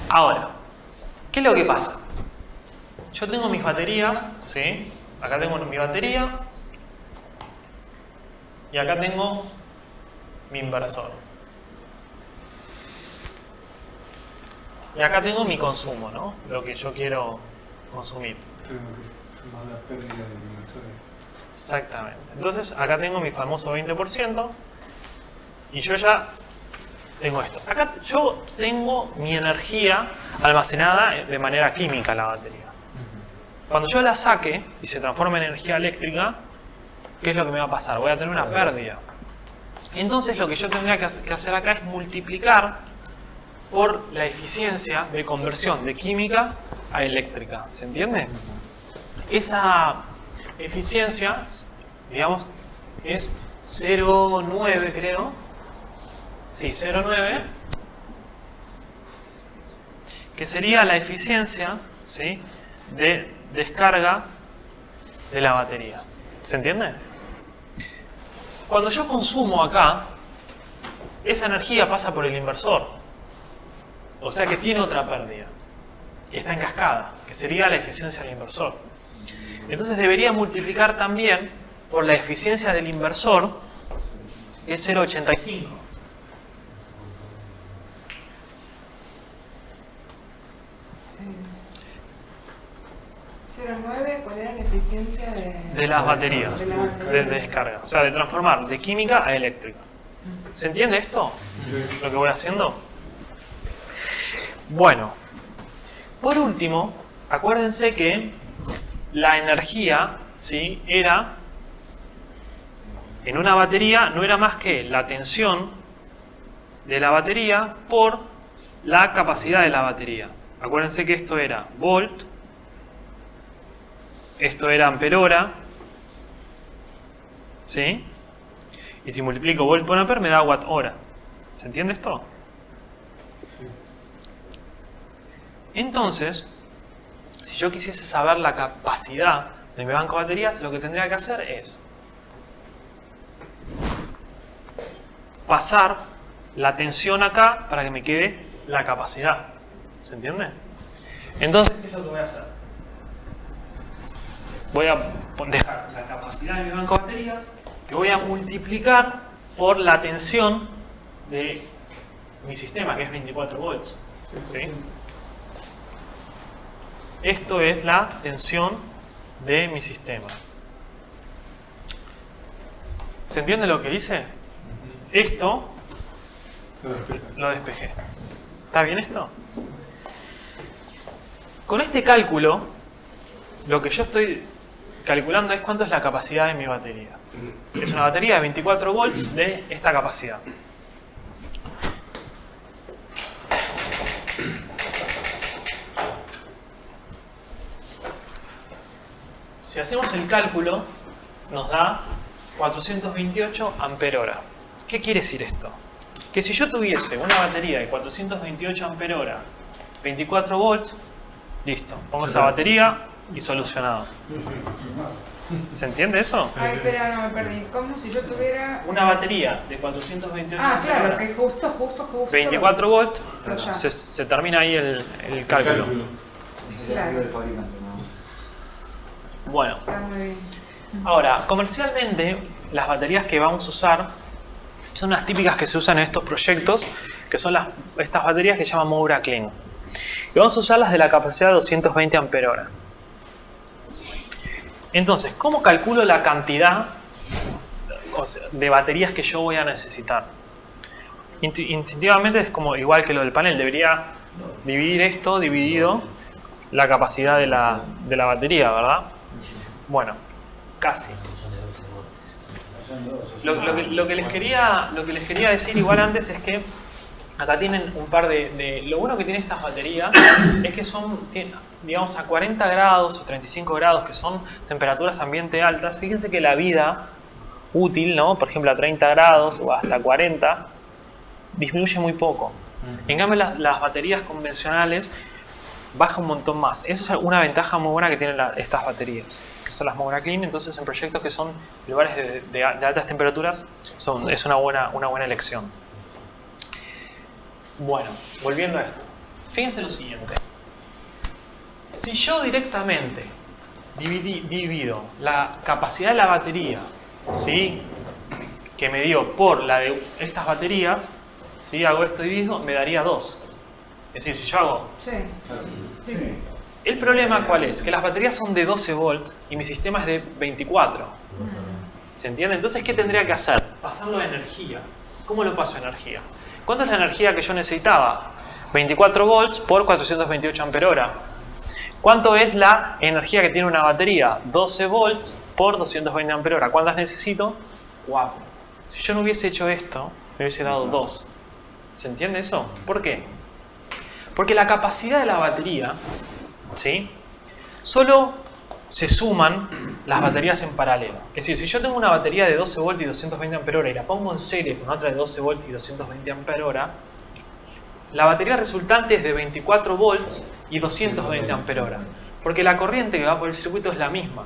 Speaker 1: Ahora, ¿qué es lo que pasa? Yo tengo mis baterías, ¿sí? Acá tengo mi batería y acá tengo mi inversor. Y acá tengo mi consumo, ¿no? Lo que yo quiero consumir.
Speaker 6: Más la pérdida de inversores.
Speaker 1: Exactamente. Entonces, acá tengo mi famoso 20%. Y yo ya tengo esto. Acá yo tengo mi energía almacenada de manera química en la batería. Cuando yo la saque y se transforme en energía eléctrica, ¿qué es lo que me va a pasar? Voy a tener una pérdida. Entonces lo que yo tendría que hacer acá es multiplicar por la eficiencia de conversión de química a eléctrica. ¿Se entiende? Esa eficiencia, digamos, es 0,9 creo. Sí, 0,9. Que sería la eficiencia, ¿sí?, de descarga de la batería. ¿Se entiende? Cuando yo consumo acá, esa energía pasa por el inversor. O sea que tiene otra pérdida. Y está en cascada, que sería la eficiencia del inversor. Entonces debería multiplicar también por la eficiencia del inversor, que es 0,85.
Speaker 3: ¿Cuál era la eficiencia
Speaker 1: de las baterías, de descarga? O sea, de transformar de química a eléctrica. ¿Se entiende esto? Lo que voy haciendo. Bueno, por último, acuérdense que la energía, ¿sí?, era, en una batería, no era más que la tensión de la batería por la capacidad de la batería. Acuérdense que esto era volt, esto era amperhora, ¿sí? Y si multiplico volt por ampere me da watt hora. ¿Se entiende esto? Entonces, si yo quisiese saber la capacidad de mi banco de baterías, lo que tendría que hacer es pasar la tensión acá para que me quede la capacidad. ¿Se entiende? Entonces, ¿qué es lo que voy a hacer? Voy a dejar la capacidad de mi banco de baterías, que voy a multiplicar por la tensión de mi sistema, que es 24 volts. ¿Sí? Esto es la tensión de mi sistema. ¿Se entiende lo que hice? Esto lo despejé. ¿Está bien esto? Con este cálculo, lo que yo estoy calculando es cuánto es la capacidad de mi batería. Es una batería de 24 volts de esta capacidad. Si hacemos el cálculo, nos da 428 ampere-hora. ¿Qué quiere decir esto? Que si yo tuviese una batería de 428 ampere-hora, 24 volts, listo, pongo esa batería y solucionado. ¿Se entiende eso?
Speaker 3: Ay, espera, no me perdí. ¿Cómo si yo tuviera
Speaker 1: Una batería de 428
Speaker 3: claro,
Speaker 1: ampere-hora,
Speaker 3: que justo
Speaker 1: 24 volts,
Speaker 3: Ya.
Speaker 1: se termina ahí el cálculo.
Speaker 7: Es que sea amigo del fabricante, ¿no?
Speaker 1: Bueno,
Speaker 3: Está muy bien.
Speaker 1: ahora, comercialmente, las baterías que vamos a usar son las típicas que se usan en estos proyectos, que son estas baterías que se llaman Moura Clean. Y vamos a usarlas de la capacidad de 220 ampere-hora. Entonces, ¿cómo calculo la cantidad de baterías que yo voy a necesitar? Instintivamente es como igual que lo del panel, debería dividir esto dividido la capacidad de la batería, ¿verdad? Bueno, casi. Lo que les quería decir igual antes es que acá tienen un par lo bueno que tienen estas baterías es que son, digamos, a 40 grados o 35 grados, que son temperaturas ambiente altas. Fíjense que la vida útil, ¿no?, por ejemplo a 30 grados o hasta 40, disminuye muy poco. En cambio las baterías convencionales baja un montón más. Eso es una ventaja muy buena que tienen estas baterías, que son las Moura Clean. Entonces en proyectos que son lugares de altas temperaturas es una buena elección. Bueno, volviendo a esto, fíjense lo siguiente. Si yo directamente divido la capacidad de la batería, ¿sí?, que me dio por la de estas baterías, ¿sí?, hago esto dividido, me daría 2. Es decir, si yo hago...
Speaker 3: Sí. Sí.
Speaker 1: El problema, ¿cuál es? Que las baterías son de 12 volts y mi sistema es de 24. ¿Se entiende? Entonces, ¿qué tendría que hacer? Pasarlo a energía. ¿Cómo lo paso a energía? ¿Cuánto es la energía que yo necesitaba? 24 volts por 428 ampere-hora. ¿Cuánto es la energía que tiene una batería? 12 volts por 220 ampere-hora. ¿Cuántas necesito? 4. Si yo no hubiese hecho esto, me hubiese dado 2. ¿Se entiende eso? ¿Por qué? Porque la capacidad de la batería, ¿sí?, solo se suman las baterías en paralelo. Es decir, si yo tengo una batería de 12 volts y 220 ampere-hora y la pongo en serie con otra de 12 volts y 220 ampere-hora, la batería resultante es de 24 volts y 220 ampere-hora, porque la corriente que va por el circuito es la misma.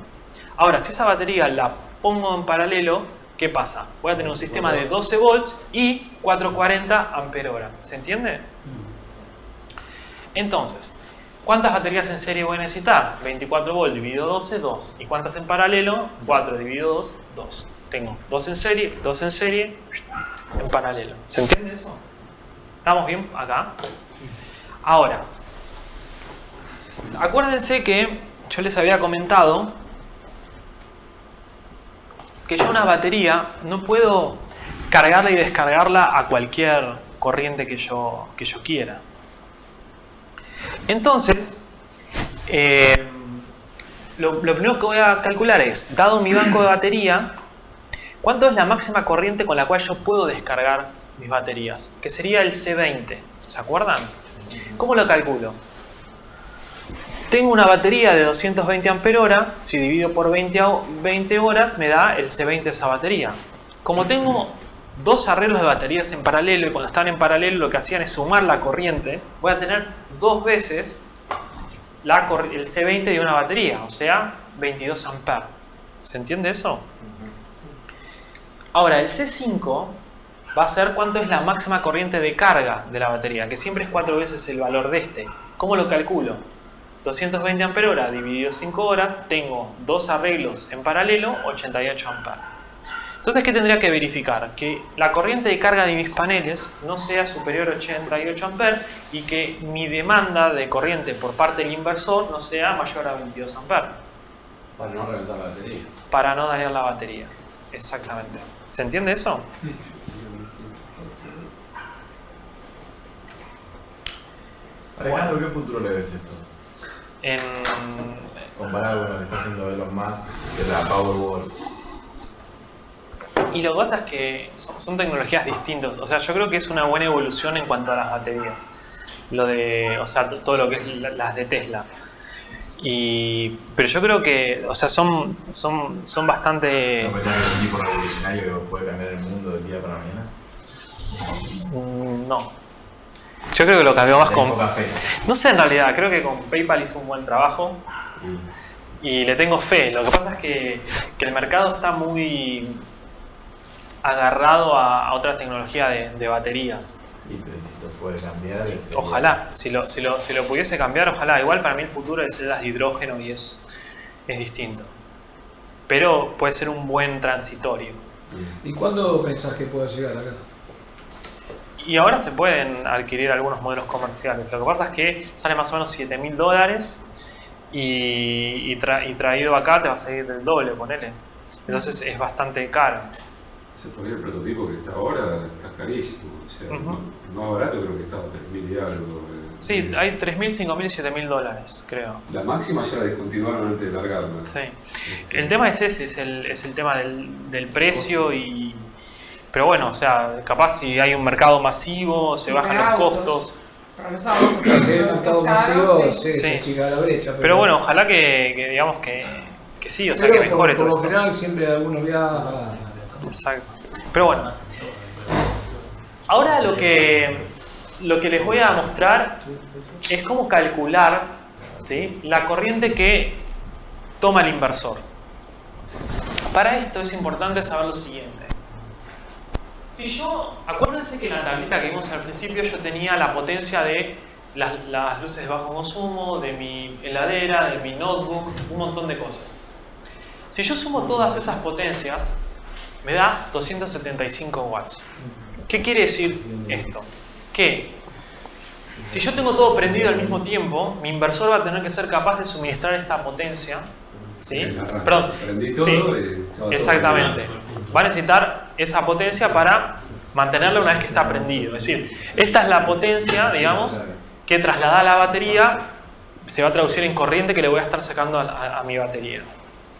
Speaker 1: Ahora, si esa batería la pongo en paralelo, ¿qué pasa? Voy a tener un sistema de 12 volts y 440 ampere-hora. ¿Se entiende? Entonces, ¿cuántas baterías en serie voy a necesitar? 24 volts dividido 12, 2. ¿Y cuántas en paralelo? 4 dividido 2, 2. Tengo 2 en serie, en paralelo. ¿Se entiende eso? ¿Estamos bien acá? Ahora, acuérdense que yo les había comentado que yo una batería no puedo cargarla y descargarla a cualquier corriente que yo quiera. Entonces, lo primero que voy a calcular es, dado mi banco de batería, ¿cuánto es la máxima corriente con la cual yo puedo descargar mis baterías? Que sería el C20. ¿Se acuerdan? ¿Cómo lo calculo? Tengo una batería de 220 ampere-hora, si divido por 20 horas me da el C20 de esa batería. Como tengo dos arreglos de baterías en paralelo y cuando están en paralelo lo que hacían es sumar la corriente, voy a tener dos veces el C20 de una batería, o sea, 22 amperes. ¿Se entiende eso? Ahora, el C5 va a ser cuánto es la máxima corriente de carga de la batería, que siempre es 4 veces el valor de este. ¿Cómo lo calculo? 220 ampere-hora dividido 5 horas, tengo dos arreglos en paralelo, 88 amperes. Entonces, ¿qué tendría que verificar? Que la corriente de carga de mis paneles no sea superior a 88 amperes y que mi demanda de corriente por parte del inversor no sea mayor a 22 amperes.
Speaker 2: Para no reventar la batería.
Speaker 1: Para no dañar la batería. Exactamente. ¿Se entiende eso?
Speaker 8: Alejandro, ¿qué futuro le ves esto? Comparado con lo que está haciendo Elon Musk, que es la Powerwall.
Speaker 1: Y lo que pasa es que son tecnologías distintas. O sea, yo creo que es una buena evolución en cuanto a las baterías. O sea, todo lo que es las de Tesla. Pero yo creo que, o sea, son bastante...
Speaker 8: ¿No pensás que es un tipo revolucionario que puede cambiar el mundo del día para mañana?
Speaker 1: No. Yo creo que lo cambió más con...
Speaker 8: Poca fe.
Speaker 1: No sé, en realidad, creo que con PayPal hizo un buen trabajo. Y le tengo fe. Lo que pasa es que el mercado está muy agarrado a otra tecnología de baterías.
Speaker 8: Y si lo puede cambiar...
Speaker 1: Ojalá, si lo pudiese cambiar, ojalá. Igual para mí el futuro es las de hidrógeno y es distinto. Pero puede ser un buen transitorio.
Speaker 5: ¿Y cuándo pensás que pueda llegar acá?
Speaker 1: Y ahora se pueden adquirir algunos modelos comerciales. Lo que pasa es que sale más o menos $7.000 y traído acá te va a salir del doble, ponele. Entonces es bastante caro.
Speaker 9: Todavía el prototipo que está ahora está carísimo. O sea, el más barato creo que estaba $3.000 y algo.
Speaker 1: Sí, hay $3.000, $5.000 y $7.000, creo.
Speaker 9: La máxima ya la descontinuaron antes de largarla.
Speaker 1: Sí. El tema es ese, es el tema del precio y... Pero bueno, o sea, capaz si hay un mercado masivo, se bajan los costos.
Speaker 3: Para los autos,
Speaker 5: Si hay un mercado masivo,
Speaker 1: sí.
Speaker 5: se achica la brecha.
Speaker 1: Pero bueno, ojalá que digamos que sí, o sea, que mejore todo
Speaker 5: por lo
Speaker 1: esto.
Speaker 5: general siempre algunos viajan.
Speaker 1: Exacto. Pero bueno, ahora lo que les voy a mostrar es cómo calcular, ¿sí?, la corriente que toma el inversor. Para esto es importante saber lo siguiente. Acuérdense que en la tablita que vimos al principio yo tenía la potencia de las luces de bajo consumo, de mi heladera, de mi notebook, un montón de cosas. Si yo sumo todas esas potencias, me da 275 watts. ¿Qué quiere decir esto? Que si yo tengo todo prendido al mismo tiempo, mi inversor va a tener que ser capaz de suministrar esta potencia. ¿Sí? Perdón.
Speaker 9: Prendí todo
Speaker 1: Sí,
Speaker 9: y estaba todo
Speaker 1: exactamente. Va a necesitar esa potencia para mantenerla una vez que está prendido. Es decir, esta es la potencia, digamos, que trasladada a la batería se va a traducir en corriente que le voy a estar sacando a mi batería.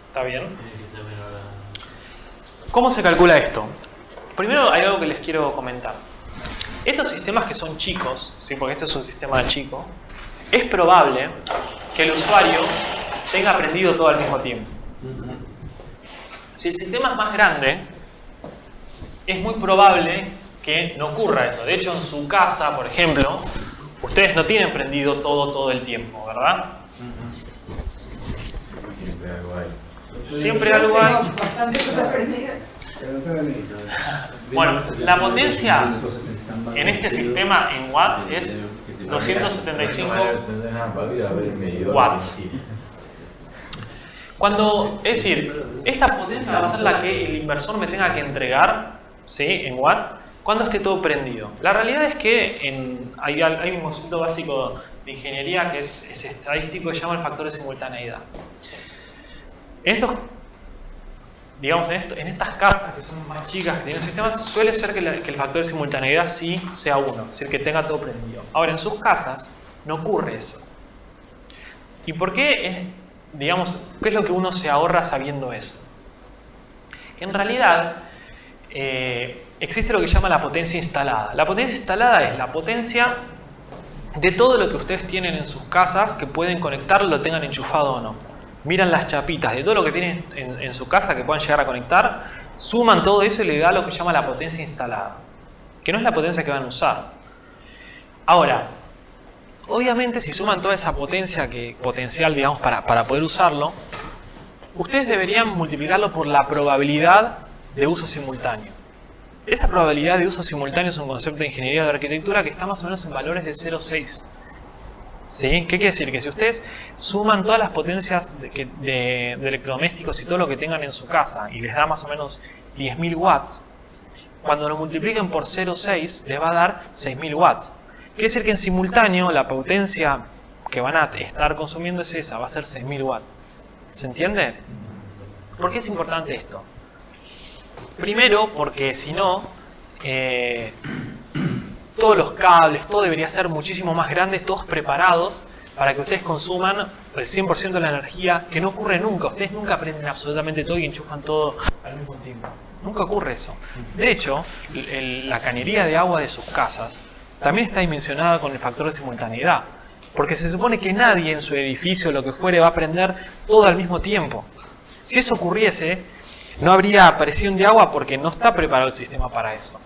Speaker 1: ¿Está bien? ¿Cómo se calcula esto? Primero hay algo que les quiero comentar. Estos sistemas que son chicos, ¿sí? Porque este es un sistema chico, es probable que el usuario tenga prendido todo al mismo tiempo. Si el sistema es más grande, es muy probable que no ocurra eso. De hecho, en su casa, por ejemplo, ustedes no tienen prendido todo el tiempo, ¿verdad?
Speaker 8: Siempre algo hay.
Speaker 1: Siempre algo hay.
Speaker 3: Tengo bastante cosas prendidas.
Speaker 4: Pero no está bonito.
Speaker 1: Bueno, la potencia en este sistema en watt es 275 watts. Es decir, esta potencia va a ser la que el inversor me tenga que entregar, ¿sí? En watt, cuando esté todo prendido. La realidad es que hay un concepto básico de ingeniería que es estadístico que se llama el factor de simultaneidad. Digamos, en estas casas que son más chicas, que tienen sistemas, suele ser que el factor de simultaneidad sí sea 1, es decir, que tenga todo prendido. Ahora, en sus casas no ocurre eso. ¿Y por qué? Digamos, ¿qué es lo que uno se ahorra sabiendo eso? En realidad, existe lo que se llama la potencia instalada. La potencia instalada es la potencia de todo lo que ustedes tienen en sus casas que pueden conectarlo, lo tengan enchufado o no. Miran las chapitas de todo lo que tienen en su casa que puedan llegar a conectar, suman todo eso y le da lo que se llama la potencia instalada, que no es la potencia que van a usar. Ahora, obviamente si suman toda esa potencia potencial, digamos, para poder usarlo, ustedes deberían multiplicarlo por la probabilidad de uso simultáneo. Esa probabilidad de uso simultáneo es un concepto de ingeniería de arquitectura que está más o menos en valores de 0,6. ¿Sí? ¿Qué quiere decir? Que si ustedes suman todas las potencias de electrodomésticos y todo lo que tengan en su casa y les da más o menos 10.000 watts, cuando lo multipliquen por 0,6 les va a dar 6.000 watts. Quiere decir que en simultáneo la potencia que van a estar consumiendo es esa, va a ser 6.000 watts. ¿Se entiende? ¿Por qué es importante esto? Primero, porque si no, todos los cables, todo debería ser muchísimo más grande, todos preparados para que ustedes consuman el 100% de la energía, que no ocurre nunca. Ustedes nunca prenden absolutamente todo y enchufan todo al mismo tiempo. Nunca ocurre eso. De hecho, la cañería de agua de sus casas también está dimensionada con el factor de simultaneidad, porque se supone que nadie en su edificio, lo que fuere, va a prender todo al mismo tiempo. Si eso ocurriese, no habría presión de agua porque no está preparado el sistema para eso.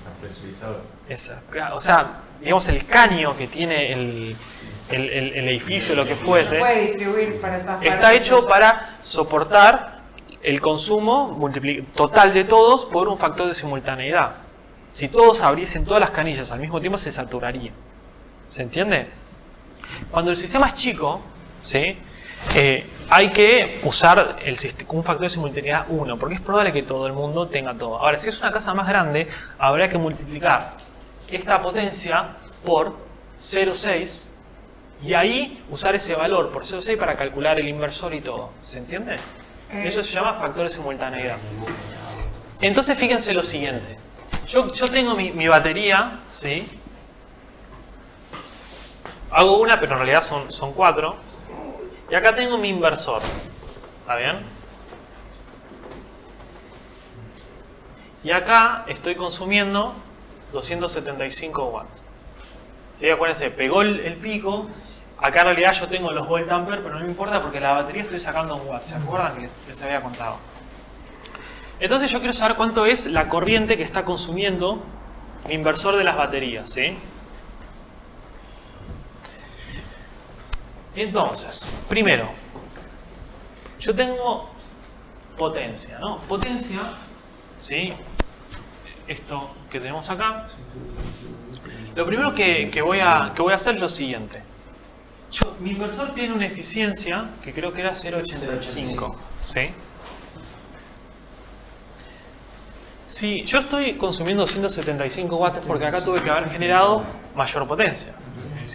Speaker 1: O sea, digamos, el caño que tiene el edificio, lo que fuese,
Speaker 3: puede distribuir para todas partes.
Speaker 1: está hecho para soportar el consumo total de todos por un factor de simultaneidad. Si todos abriesen todas las canillas al mismo tiempo, se saturaría. ¿Se entiende? Cuando el sistema es chico, ¿sí? Hay que usar un factor de simultaneidad 1, porque es probable que todo el mundo tenga todo. Ahora, si es una casa más grande, habrá que multiplicar esta potencia por 0,6 y ahí usar ese valor por 0,6 para calcular el inversor y todo. ¿Se entiende? Eso se llama factor de simultaneidad. Entonces, fíjense lo siguiente. Yo tengo mi batería, ¿sí? Hago una, pero en realidad son 4. Y acá tengo mi inversor. ¿Está bien? Y acá estoy consumiendo 275 watts. ¿Sí? Acuérdense, pegó el pico. Acá en realidad yo tengo los volt ampere, pero no me importa porque la batería estoy sacando en watts. ¿Se acuerdan que les había contado? Entonces yo quiero saber cuánto es la corriente que está consumiendo mi inversor de las baterías. ¿Sí? Entonces, primero, yo tengo potencia, ¿no? Potencia, ¿sí? Esto que tenemos acá. Lo primero que voy a hacer es lo siguiente. Mi inversor tiene una eficiencia que creo que era 0,85, ¿sí? Si yo estoy consumiendo 275 watts porque acá tuve que haber generado mayor potencia,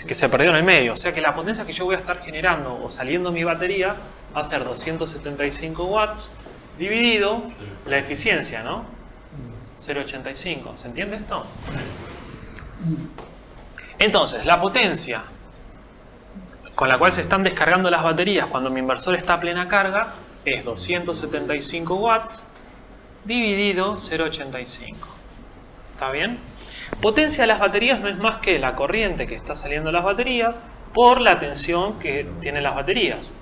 Speaker 1: que se perdió en el medio. O sea que la potencia que yo voy a estar generando o saliendo mi batería va a ser 275 watts dividido la eficiencia, ¿no? 0,85. ¿Se entiende esto? Entonces, la potencia con la cual se están descargando las baterías cuando mi inversor está a plena carga es 275 watts dividido 0,85. ¿Está bien? Potencia de las baterías no es más que la corriente que está saliendo de las baterías por la tensión que tienen las baterías.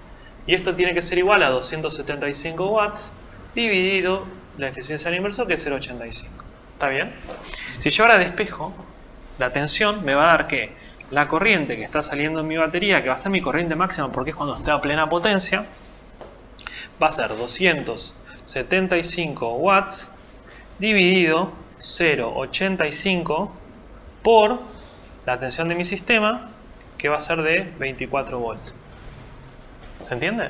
Speaker 1: Y esto tiene que ser igual a 275 watts dividido la eficiencia del inversor, que es 0,85. ¿Está bien? Si yo ahora despejo la tensión, me va a dar que la corriente que está saliendo en mi batería, que va a ser mi corriente máxima porque es cuando esté a plena potencia, va a ser 275 watts dividido 0,85 por la tensión de mi sistema, que va a ser de 24 volts. ¿Se entiende?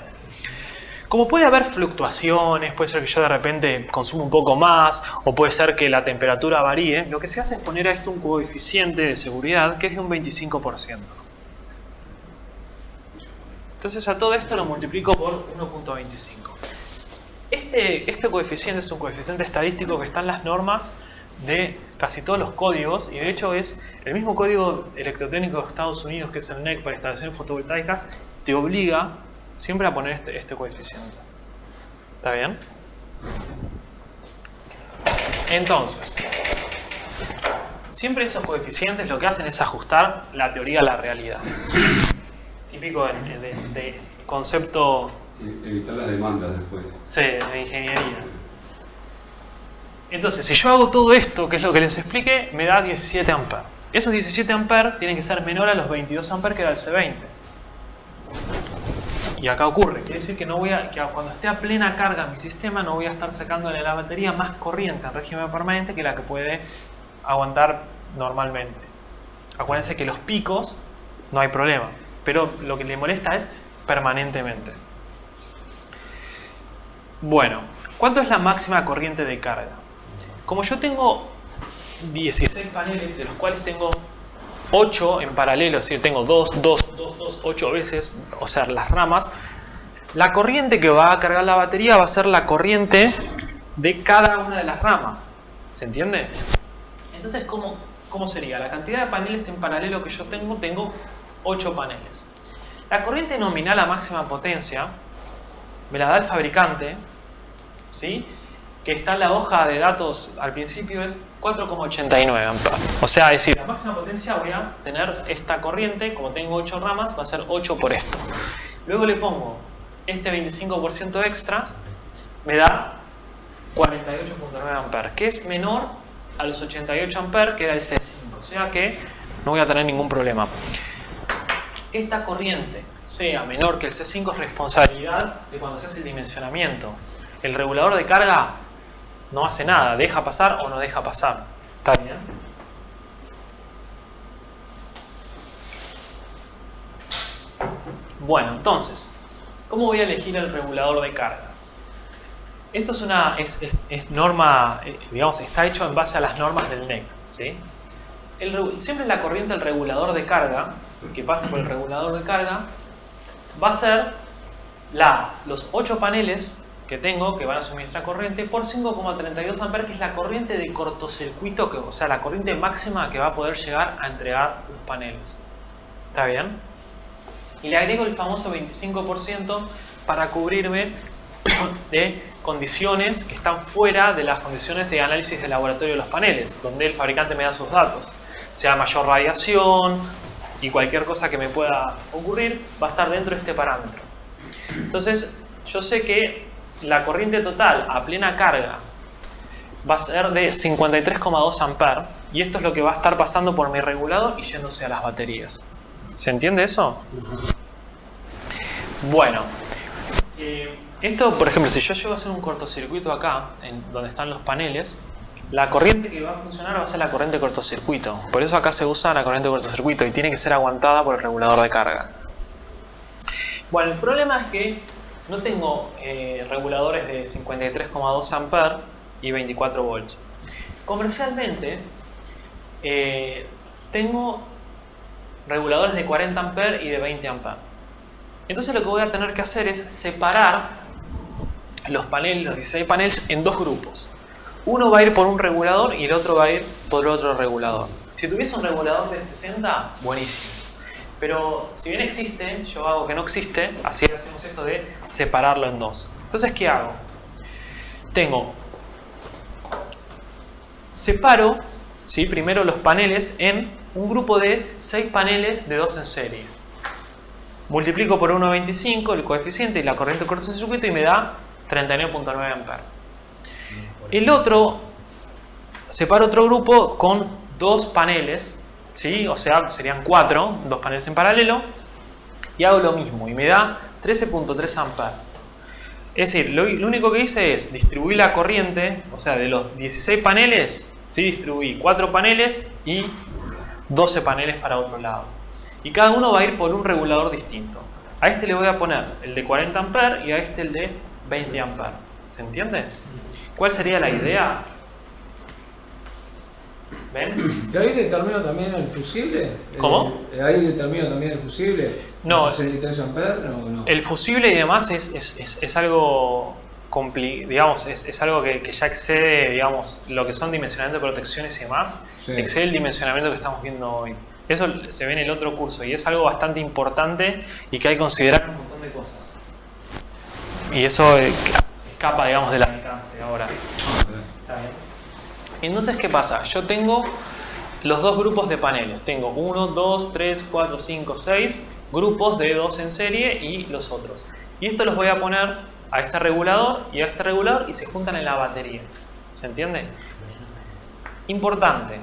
Speaker 1: Como puede haber fluctuaciones, puede ser que yo de repente consuma un poco más, o puede ser que la temperatura varíe, lo que se hace es poner a esto un coeficiente de seguridad que es de un 25%. Entonces a todo esto lo multiplico por 1.25. Este coeficiente es un coeficiente estadístico que está en las normas de casi todos los códigos, y de hecho es el mismo código electrotécnico de Estados Unidos, que es el NEC para instalaciones fotovoltaicas, te obliga siempre a poner este coeficiente. ¿Está bien? Entonces, siempre esos coeficientes lo que hacen es ajustar la teoría a la realidad. Típico de concepto...
Speaker 9: Evitar las demandas después.
Speaker 1: Sí, de ingeniería. Entonces, si yo hago todo esto, que es lo que les expliqué, me da 17 amperes. Esos 17 amperes tienen que ser menor a los 22 amperes que era el C20. Y acá ocurre, quiere decir que cuando esté a plena carga mi sistema no voy a estar sacándole a la batería más corriente en régimen permanente que la que puede aguantar normalmente. Acuérdense que los picos no hay problema, pero lo que le molesta es permanentemente. Bueno, ¿cuánto es la máxima corriente de carga? Como yo tengo 16 paneles, de los cuales tengo 8 en paralelo, es decir, tengo 2, 8 veces, o sea, las ramas, la corriente que va a cargar la batería va a ser la corriente de cada una de las ramas. ¿Se entiende? Entonces, ¿cómo sería? La cantidad de paneles en paralelo que yo tengo 8 paneles. La corriente nominal a máxima potencia me la da el fabricante, ¿sí? Que está en la hoja de datos al principio, es 4,89 amperes. O sea, es decir, la máxima potencia voy a tener esta corriente, como tengo 8 ramas, va a ser 8 por esto. Luego le pongo este 25% extra, me da 48,9 amperes, que es menor a los 88 amperes que era el C5. O sea que no voy a tener ningún problema. Esta corriente sea menor que el C5 es responsabilidad de cuando se hace el dimensionamiento. El regulador de carga no hace nada, deja pasar o no deja pasar. ¿Está bien? Bueno, entonces, ¿cómo voy a elegir el regulador de carga? Esto es norma, digamos, está hecho en base a las normas del NEC, ¿sí? Siempre la corriente del regulador de carga, que pasa por el regulador de carga, va a ser los 8 paneles que tengo, que van a suministrar corriente, por 5,32 amperes, que es la corriente de cortocircuito, o sea, la corriente máxima que va a poder llegar a entregar los paneles. ¿Está bien? Y le agrego el famoso 25% para cubrirme de condiciones que están fuera de las condiciones de análisis de laboratorio de los paneles, donde el fabricante me da sus datos. Sea mayor radiación y cualquier cosa que me pueda ocurrir, va a estar dentro de este parámetro. Entonces, yo sé que la corriente total a plena carga va a ser de 53,2 amperes, y esto es lo que va a estar pasando por mi regulador y yéndose a las baterías. ¿Se entiende eso? Bueno, esto, por ejemplo, si yo llego a hacer un cortocircuito acá, donde están los paneles, la corriente que va a funcionar va a ser la corriente de cortocircuito. Por eso acá se usa la corriente de cortocircuito y tiene que ser aguantada por el regulador de carga. Bueno, el problema es que no tengo reguladores de 53,2 amperes y 24 volts. Comercialmente, tengo reguladores de 40 amperes y de 20 amperes. Entonces lo que voy a tener que hacer es separar los paneles, los 16 paneles, en dos grupos. uno va a ir por un regulador y el otro va a ir por otro regulador. Si tuviese un regulador de 60, buenísimo. Pero si bien existe, yo hago que no existe, así hacemos esto de separarlo en dos. Entonces, ¿qué hago? Separo, ¿sí?, primero los paneles en un grupo de 6 paneles de 2 en serie. Multiplico por 1,25 el coeficiente y la corriente de cortocircuito y me da 39.9 amperes. El otro, separo otro grupo con 2 paneles, ¿sí? O sea, serían 4, 2 paneles en paralelo, y hago lo mismo y me da 13.3 amperes. Es decir, lo único que hice es distribuir la corriente, o sea, de los 16 paneles, ¿sí?, distribuí 4 paneles y 12 paneles para otro lado. Y cada uno va a ir por un regulador distinto. A este le voy a poner el de 40 amperes y a este el de 20 amperes. ¿Se entiende? ¿Cuál sería la idea? ¿Ven?
Speaker 5: ¿Y ahí determino también el fusible?
Speaker 1: ¿Cómo?
Speaker 5: ¿Ahí determino también el fusible?
Speaker 1: No.
Speaker 5: 63 amperes, no.
Speaker 1: El fusible y demás es algo digamos, es algo que ya excede, digamos, lo que son dimensionamiento de protecciones y demás,
Speaker 5: Sí.
Speaker 1: excede el dimensionamiento que estamos viendo hoy. Eso se ve en el otro curso y es algo bastante importante y que hay que considerar un montón de cosas. Y eso escapa, digamos, del alcance de ahora. ¿Está bien? Entonces, ¿qué pasa? Yo tengo los dos grupos de paneles. Tengo 1, 2, 3, 4, 5, 6 grupos de 2 en serie y los otros. Y esto los voy a poner a este regulador y a este regulador y se juntan en la batería. ¿Se entiende? Importante.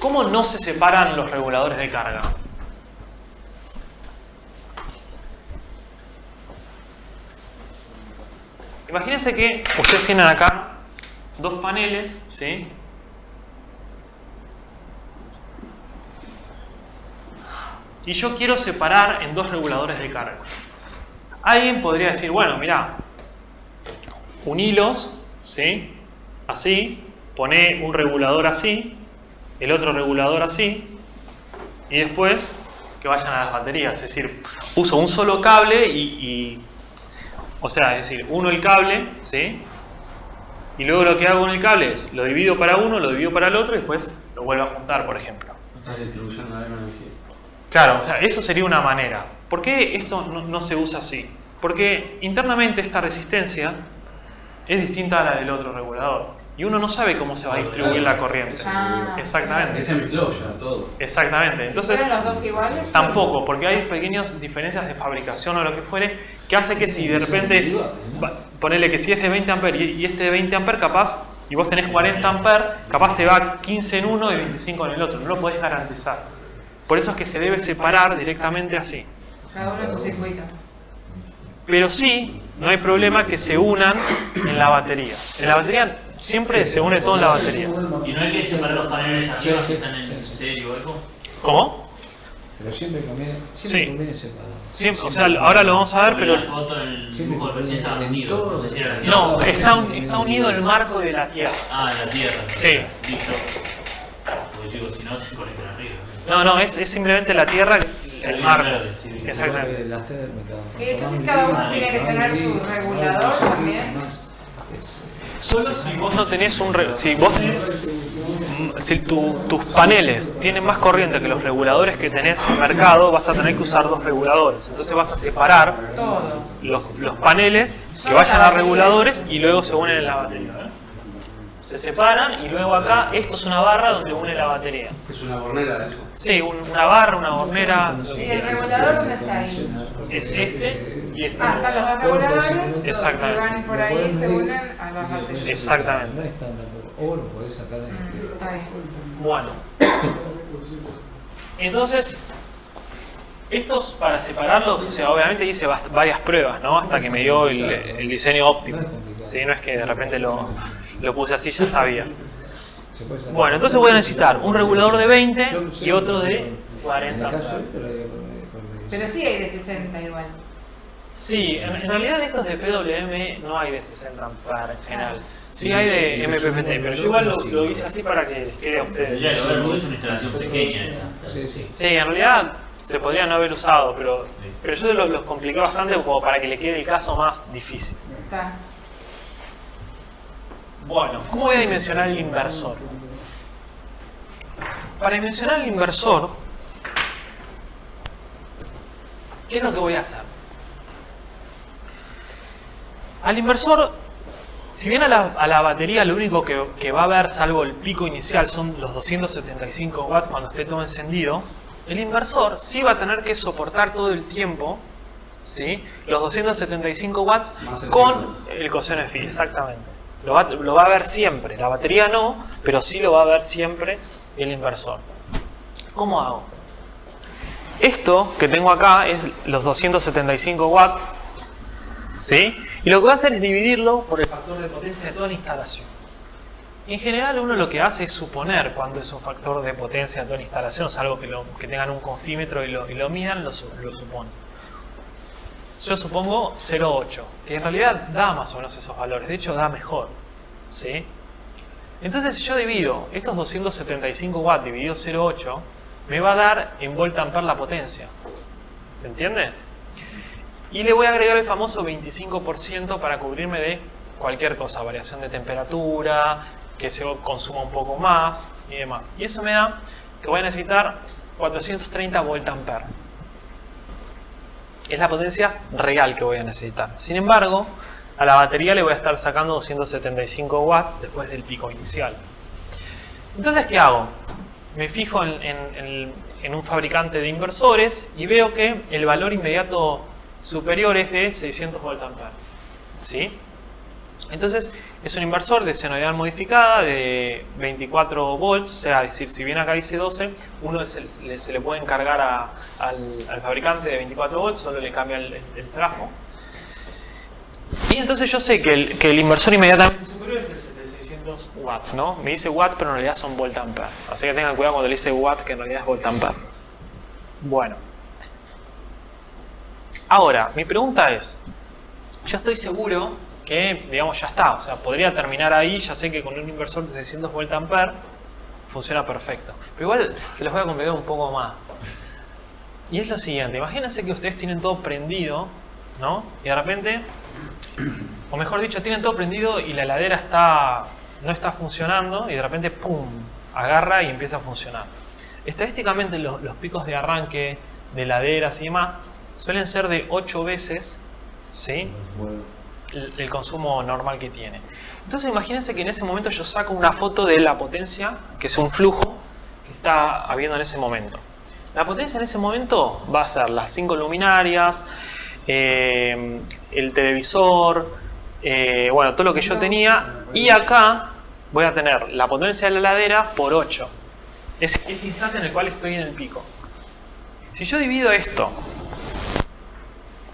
Speaker 1: ¿Cómo no se separan los reguladores de carga? Imagínense que ustedes tienen acá 2 paneles, ¿sí? Y yo quiero separar en 2 reguladores de carga. Alguien podría decir, bueno, mirá, unilos, ¿sí?, así, poné un regulador así, el otro regulador así, y después que vayan a las baterías. Es decir, uso un solo cable o sea, es decir, uno el cable, ¿sí?, y luego lo que hago con el cable es lo divido para uno, lo divido para el otro y después lo vuelvo a juntar, por ejemplo.
Speaker 6: La distribución de la energía.
Speaker 1: Claro, o sea, eso sería una manera. ¿Por qué eso no se usa así? Porque internamente esta resistencia es distinta a la del otro regulador. Y uno no sabe cómo se va a distribuir la corriente. Exactamente.
Speaker 6: Es en closure todo.
Speaker 1: Exactamente. Entonces,
Speaker 3: ¿Fueron los dos iguales?
Speaker 1: tampoco, porque hay pequeñas diferencias de fabricación o lo que fuere, que hace que si de repente, ponele que si es de 20 amperes y este de 20 amperes, capaz, y vos tenés 40 amperes, capaz se va 15 en uno y 25 en el otro. No lo podés garantizar. Por eso es que se debe separar directamente así.
Speaker 3: Cada uno en su circuito.
Speaker 1: Pero sí, no hay problema que se unan en la batería. En la batería siempre se une todo en la batería.
Speaker 10: ¿Y no hay que separar los paneles arriba que están en serio o algo?
Speaker 1: ¿Cómo?
Speaker 5: Pero siempre conviene separar.
Speaker 1: Siempre, o sea, ahora lo vamos a ver, pero...
Speaker 10: La foto en el dibujo recién estaban unidos. No sé si era la Tierra.
Speaker 1: No, está unido el marco de la Tierra.
Speaker 10: Ah, en la Tierra.
Speaker 1: Sí.
Speaker 10: Listo. Porque chicos, si no se conectan arriba.
Speaker 1: No, es simplemente la Tierra, el marco. Exactamente.
Speaker 3: Y entonces cada uno tiene que tener su regulador también.
Speaker 1: Solo si vos no tenés si tus paneles tienen más corriente que los reguladores que tenés en el mercado, vas a tener que usar 2 reguladores. Entonces vas a separar los paneles que vayan a reguladores y luego se unen en la batería. Se separan y luego acá, esto es una barra donde une la batería.
Speaker 6: Es una bornera eso.
Speaker 1: Sí, una barra, una bornera.
Speaker 3: ¿Y el regulador dónde está ahí?
Speaker 1: Es este y este.
Speaker 3: Están los dos reguladores
Speaker 1: Exactamente.
Speaker 3: que van por ahí y se unen a las baterías.
Speaker 1: Exactamente.
Speaker 5: No es tanto, o lo podés sacar en
Speaker 3: Está bien.
Speaker 1: Bueno. Entonces, estos para separarlos, o sea, obviamente hice varias pruebas, ¿no? Hasta que me dio el diseño óptimo. ¿Sí? No es que de repente lo puse así, ya sabía. Bueno, entonces voy a necesitar un regulador de 20 y otro de 40 amperes.
Speaker 3: Pero sí hay de 60 igual.
Speaker 1: Sí, en realidad estos de PWM no hay de 60 amperes en general. Sí hay de MPPT, pero yo igual lo hice así para que les quede a ustedes.
Speaker 10: Ya, es una instalación pequeña.
Speaker 1: Sí, en realidad se podría no haber usado, pero yo los compliqué bastante como para que le quede el caso más difícil.
Speaker 3: Está.
Speaker 1: Bueno, ¿cómo voy a dimensionar el inversor? Para dimensionar el inversor, ¿qué es lo que voy a hacer? Al inversor, si bien a la batería lo único que va a haber, salvo el pico inicial, son los 275 watts cuando esté todo encendido, el inversor sí va a tener que soportar todo el tiempo, ¿sí?, los 275 watts con el coseno de phi, exactamente. Lo va a ver siempre, la batería no, pero sí lo va a ver siempre el inversor. ¿Cómo hago? Esto que tengo acá es los 275 watts, ¿sí? Y lo que voy a hacer es dividirlo por el factor de potencia de toda la instalación. En general uno lo que hace es suponer cuándo es un factor de potencia de toda la instalación, salvo que tengan un confímetro y lo midan, lo supone. Yo supongo 0,8, que en realidad da más o menos esos valores, de hecho da mejor, ¿sí? Entonces si yo divido estos 275 watts dividido 0,8, me va a dar en volt ampere la potencia, ¿se entiende? Y le voy a agregar el famoso 25% para cubrirme de cualquier cosa, variación de temperatura, que se consuma un poco más y demás. Y eso me da que voy a necesitar 430 volt ampere. Es la potencia real que voy a necesitar. Sin embargo, a la batería le voy a estar sacando 275 watts después del pico inicial. Entonces, ¿qué hago? Me fijo en un fabricante de inversores y veo que el valor inmediato superior es de 600 volt ampere, ¿sí? Entonces es un inversor de senoidal modificada de 24 volts, o sea, es decir, si bien acá dice 12, uno se le puede encargar al fabricante de 24 volts, solo le cambia el trajo. Y entonces yo sé que el inversor inmediatamente superior es el de 600 watts, ¿no? Me dice watt, pero en realidad son volt ampere. Así que tengan cuidado cuando le dice watt, que en realidad es volt ampere. Bueno. Ahora, mi pregunta es, yo estoy seguro que, digamos, ya está, o sea, podría terminar ahí, ya sé que con un inversor de 600 volt ampere funciona perfecto. Pero igual se los voy a complicar un poco más. Y es lo siguiente, imagínense que ustedes tienen todo prendido, ¿no? Y de repente, o mejor dicho, tienen todo prendido y la heladera no está funcionando y de repente, ¡pum!, agarra y empieza a funcionar. Estadísticamente los picos de arranque de heladeras y demás suelen ser de 8 veces, ¿sí?, el consumo normal que tiene. Entonces imagínense que en ese momento yo saco una foto de la potencia, que es un flujo que está habiendo en ese momento. La potencia en ese momento va a ser las 5 luminarias, el televisor, bueno, todo lo que yo tenía, y acá voy a tener la potencia de la heladera por 8. Es ese instante en el cual estoy en el pico. Si yo divido esto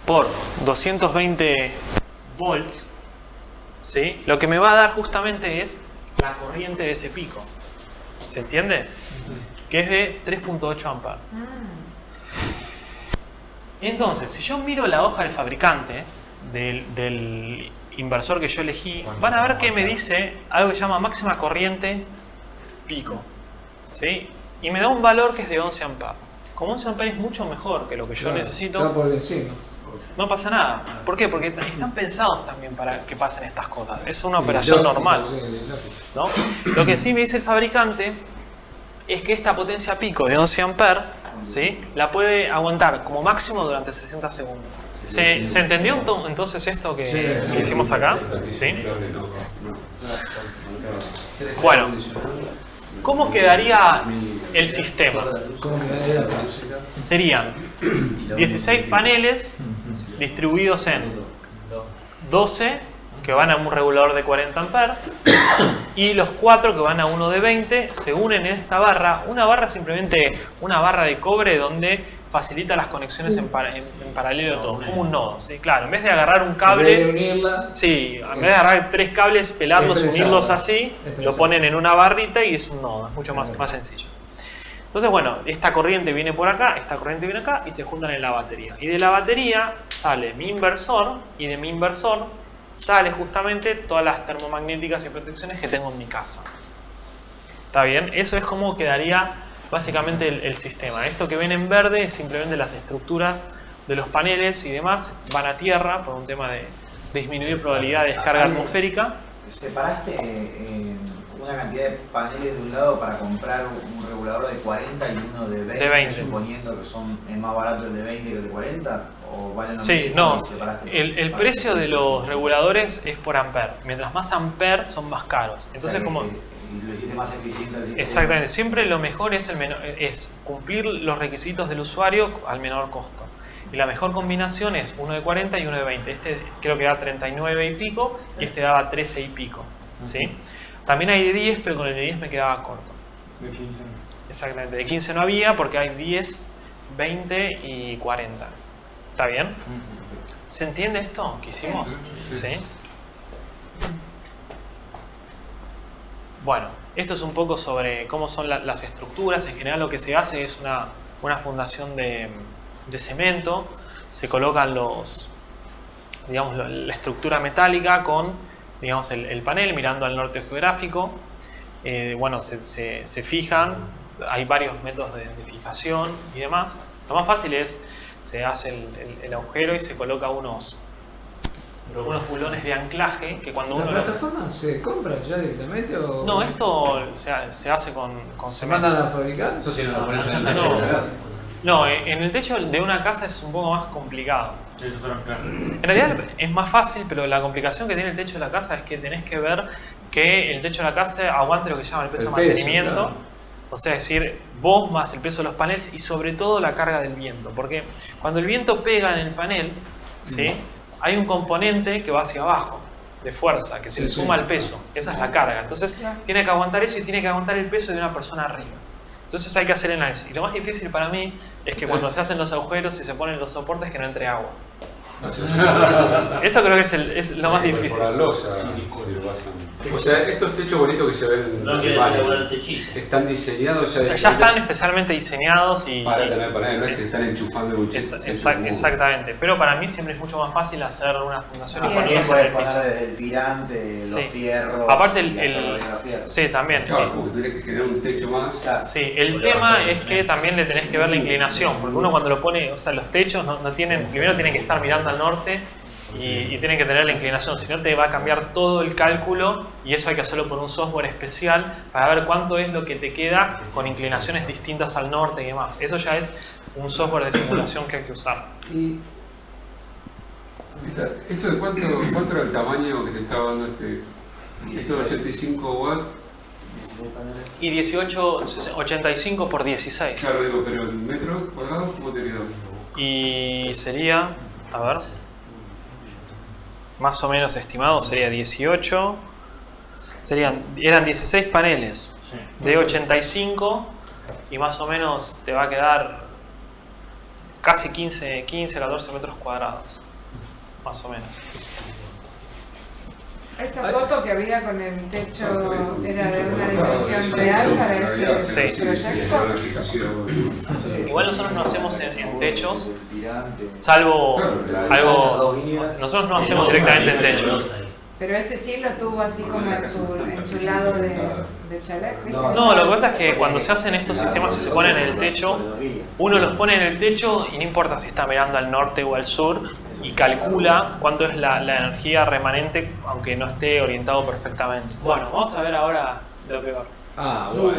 Speaker 1: por 220 volts, ¿sí?, lo que me va a dar justamente es la corriente de ese pico. ¿Se entiende? Que es de 3.8 amperes. Entonces, si yo miro la hoja del fabricante del inversor que yo elegí, van a ver que me dice algo que se llama máxima corriente pico, ¿sí? Y me da un valor que es de 11 amperes. Como 11 amperes es mucho mejor que lo que yo necesito,
Speaker 5: está por encima.
Speaker 1: No pasa nada. ¿Por qué? Porque están pensados también para que pasen estas cosas. Es una operación normal, ¿no? Lo que sí me dice el fabricante es que esta potencia pico de 11 amperes, ¿sí?, la puede aguantar como máximo durante 60 segundos. ¿Se entendió entonces esto que hicimos acá? ¿Sí? Bueno, ¿cómo quedaría el sistema? Serían 16 paneles distribuidos en 12 que van a un regulador de 40 amperes y los 4 que van a uno de 20 se unen en esta barra. Una barra es simplemente una barra de cobre donde facilita las conexiones en paralelo todo, como un nodo, ¿sí? Claro, en vez de agarrar un cable, sí, en vez de agarrar 3 cables, pelarlos, unirlos así, lo ponen en una barrita y es un nodo, es mucho más sencillo. Entonces, bueno, esta corriente viene por acá, esta corriente viene acá y se juntan en la batería. Y de la batería sale mi inversor y de mi inversor sale justamente todas las termomagnéticas y protecciones que tengo en mi casa. ¿Está bien? Eso es como quedaría básicamente el sistema. Esto que ven en verde es simplemente las estructuras de los paneles y demás, van a tierra por un tema de disminuir probabilidad de descarga atmosférica.
Speaker 7: ¿Separaste una cantidad de paneles de un lado para comprar un regulador de 40 y uno de 20,
Speaker 1: De 20.
Speaker 7: suponiendo que es más barato el de 20 que el de 40? ¿O valen lo
Speaker 1: Sí,
Speaker 7: mismo
Speaker 1: no,
Speaker 7: y separaste
Speaker 1: el precio de los reguladores es por ampere. Mientras más ampere son más caros. Entonces, como...
Speaker 7: Y lo hiciste más eficiente. Así
Speaker 1: Exactamente, siempre lo mejor es, es cumplir los requisitos del usuario al menor costo. Y la mejor combinación es uno de 40 y uno de 20. Este creo que da 39 y pico y este daba 13 y pico. ¿Sí? También hay de 10, pero con el de 10 me quedaba corto.
Speaker 2: De 15.
Speaker 1: Exactamente, de 15 no había porque hay 10, 20 y 40. ¿Está bien? ¿Se entiende esto que hicimos? ¿Sí? Bueno, esto es un poco sobre cómo son las estructuras. En general lo que se hace es una fundación de cemento. Se colocan digamos, la estructura metálica con, digamos, el panel mirando al norte geográfico. Bueno, se fijan. Hay varios métodos de fijación y demás. Lo más fácil es, se hace el agujero y se coloca unos bulones de anclaje que cuando
Speaker 5: ¿La
Speaker 1: uno los...
Speaker 5: plataforma se compra ya directamente o...?
Speaker 1: No, esto se hace con
Speaker 5: ¿Se
Speaker 1: cemento.
Speaker 5: mandan a fabricar?
Speaker 6: Eso sí no lo pones en el
Speaker 1: no.
Speaker 6: techo de la casa.
Speaker 1: No, en el techo de una casa es un poco más complicado.
Speaker 10: Eso fueron claro.
Speaker 1: En realidad es más fácil, pero la complicación que tiene el techo de la casa es que tenés que ver que el techo de la casa aguante lo que llaman el peso de mantenimiento.
Speaker 5: Claro.
Speaker 1: O sea, es decir, vos más el peso de los paneles y sobre todo la carga del viento. Porque cuando el viento pega en el panel, ¿sí? Hay un componente que va hacia abajo, de fuerza, que se le suma al peso. Esa es la carga. Entonces, tiene que aguantar eso y tiene que aguantar el peso de una persona arriba. Entonces hay que hacer el análisis. Y lo más difícil para mí es que cuando se hacen los agujeros y se ponen los soportes que no entre agua. Eso creo que es lo más difícil.
Speaker 9: Por la losa. O sea, estos techos bonitos que se ven
Speaker 10: No quiere asegurar el techito.
Speaker 9: están diseñados
Speaker 1: Ya están especialmente diseñados y...
Speaker 9: para tener paneles, no es que están enchufando mucho.
Speaker 1: Exactamente, pero para mí siempre es mucho más fácil hacer una fundación y
Speaker 7: También
Speaker 1: ponerlos en
Speaker 7: puedes
Speaker 1: el piso.
Speaker 7: poner desde el tirante, los
Speaker 1: Sí.
Speaker 7: fierros.
Speaker 1: Aparte
Speaker 7: y hacerlo bien a los fierros.
Speaker 1: Sí, también.
Speaker 9: Claro, como que tenés que generar un techo más.
Speaker 7: Claro.
Speaker 1: Sí, el tema es que también le tenés que ver la inclinación, porque uno cuando lo pone, o sea, los techos no tienen, primero tienen que estar mirando al norte y tienen que tener la inclinación, si no te va a cambiar todo el cálculo y eso hay que hacerlo por un software especial para ver cuánto es lo que te queda con inclinaciones distintas al norte y demás. Eso ya es un software de simulación que hay que usar.
Speaker 5: Y
Speaker 9: ¿Esto de cuánto era el tamaño que te estaba dando esto de 85 watts?
Speaker 1: Y 85 por 16.
Speaker 9: Claro, digo, pero en metros cuadrados, ¿cómo te quedó?
Speaker 1: Y sería, a ver, más o menos estimado sería 18, eran 16 paneles de 85 y más o menos te va a quedar casi 15, 14 metros cuadrados, más o menos.
Speaker 3: Esta foto que había con el techo era de una dimensión real para este proyecto.
Speaker 1: Igual nosotros no hacemos en techos, salvo algo, nosotros no hacemos directamente en techos.
Speaker 3: Pero ese sí lo tuvo así como en su lado de chalet. ¿viste?
Speaker 1: No, lo que pasa es que cuando se hacen estos sistemas y se ponen en el techo, uno los pone en el techo y no importa si está mirando al norte o al sur y calcula cuánto es la energía remanente aunque no esté orientado perfectamente. Bueno, vamos a ver ahora lo peor.
Speaker 5: bueno.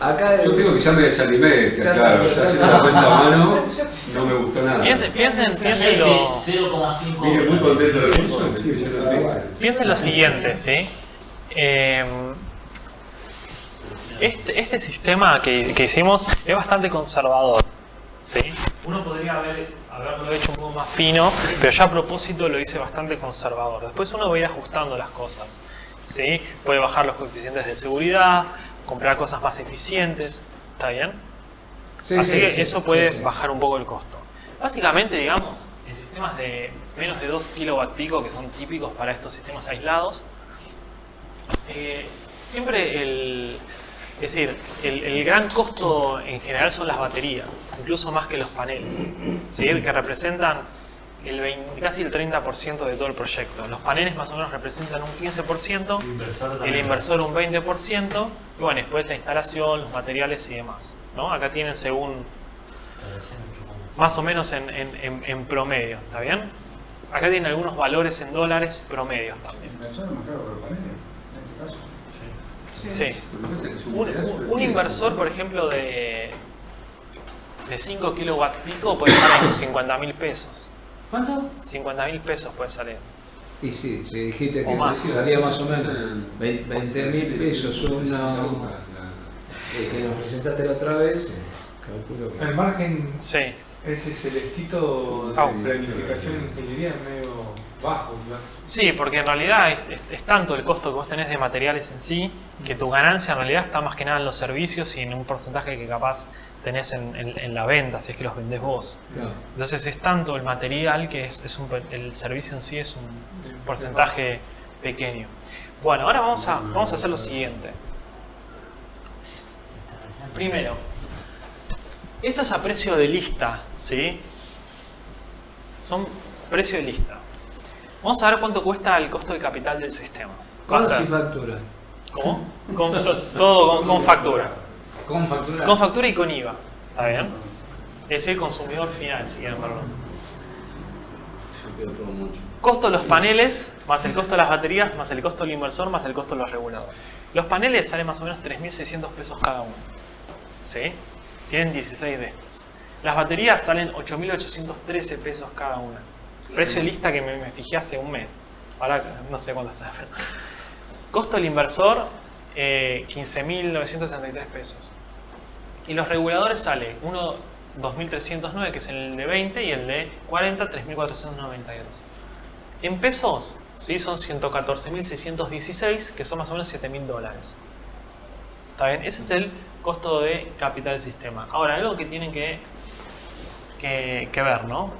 Speaker 5: Acá
Speaker 9: Yo digo que ya me desanimé, claro, ya haciendo la cuenta a mano no me gustó nada. Vine muy contento de eso.
Speaker 1: Piensen lo siguiente, ¿sí? Este sistema que hicimos es bastante conservador, ¿sí? Uno podría haberlo hecho un poco más fino, pero ya a propósito lo hice bastante conservador. Después uno va a ir ajustando las cosas, ¿sí? Puede bajar los coeficientes de seguridad, comprar cosas más eficientes, ¿está bien? Así que eso puede bajar un poco el costo. Básicamente, digamos, en sistemas de menos de 2 kilowatt pico, que son típicos para estos sistemas aislados, siempre el gran costo en general son las baterías, incluso más que los paneles, ¿sí? Que representan casi el 30% de todo el proyecto. Los paneles más o menos representan un 15%, el inversor un 20%, y bueno, después la instalación, los materiales y demás, ¿no? Acá tienen según, más o menos en promedio, ¿está bien? Acá tienen algunos valores en dólares promedios también.
Speaker 4: ¿El inversor es más caro que los paneles, en este caso?
Speaker 1: Sí. Un inversor, por ejemplo, de 5 kilowatt pico puede estar en unos 50.000 pesos.
Speaker 5: ¿Cuánto?
Speaker 1: 50.000 pesos puede salir.
Speaker 5: Y sí, si dijiste que
Speaker 1: O más.
Speaker 5: salía más o menos 20.000 pesos uno que nos presentaste la otra vez, calculo que...
Speaker 11: El margen,
Speaker 1: Sí.
Speaker 11: ese celestito
Speaker 1: Ah.
Speaker 11: de planificación de ingeniería es medio bajo, claro.
Speaker 1: Sí, porque en realidad es tanto el costo que vos tenés de materiales en sí, que tu ganancia en realidad está más que nada en los servicios y en un porcentaje que capaz tenés en la venta, si es que los vendés vos.
Speaker 5: Claro.
Speaker 1: Entonces es tanto el material que el servicio en sí es un porcentaje pequeño. Bueno, ahora vamos a hacer lo siguiente. Primero, esto es a precio de lista, ¿sí? Son precio de lista. Vamos a ver cuánto cuesta el costo de capital del sistema.
Speaker 5: ¿Cómo si factura?
Speaker 1: ¿Cómo? Todo con factura.
Speaker 5: ¿Con factura?
Speaker 1: Con factura y con IVA. ¿Está bien? Es el consumidor final, si quieren verlo.
Speaker 6: Yo pido todo mucho.
Speaker 1: Costo de los paneles, más el costo de las baterías, más el costo del inversor, más el costo de los reguladores. Los paneles salen más o menos 3.600 pesos cada uno. ¿Sí? Tienen 16 de estos. Las baterías salen 8.813 pesos cada una. Precio de lista que me fijé hace un mes. Ahora no sé cuánto está. Costo del inversor, 15.963 pesos. Y los reguladores sale uno 2.309, que es el de 20, y el de 40, 3.492. En pesos, ¿sí? Son 114.616, que son más o menos $7.000. ¿Está bien? Ese es el costo de capital del sistema. Ahora, algo que tienen que ver, ¿no?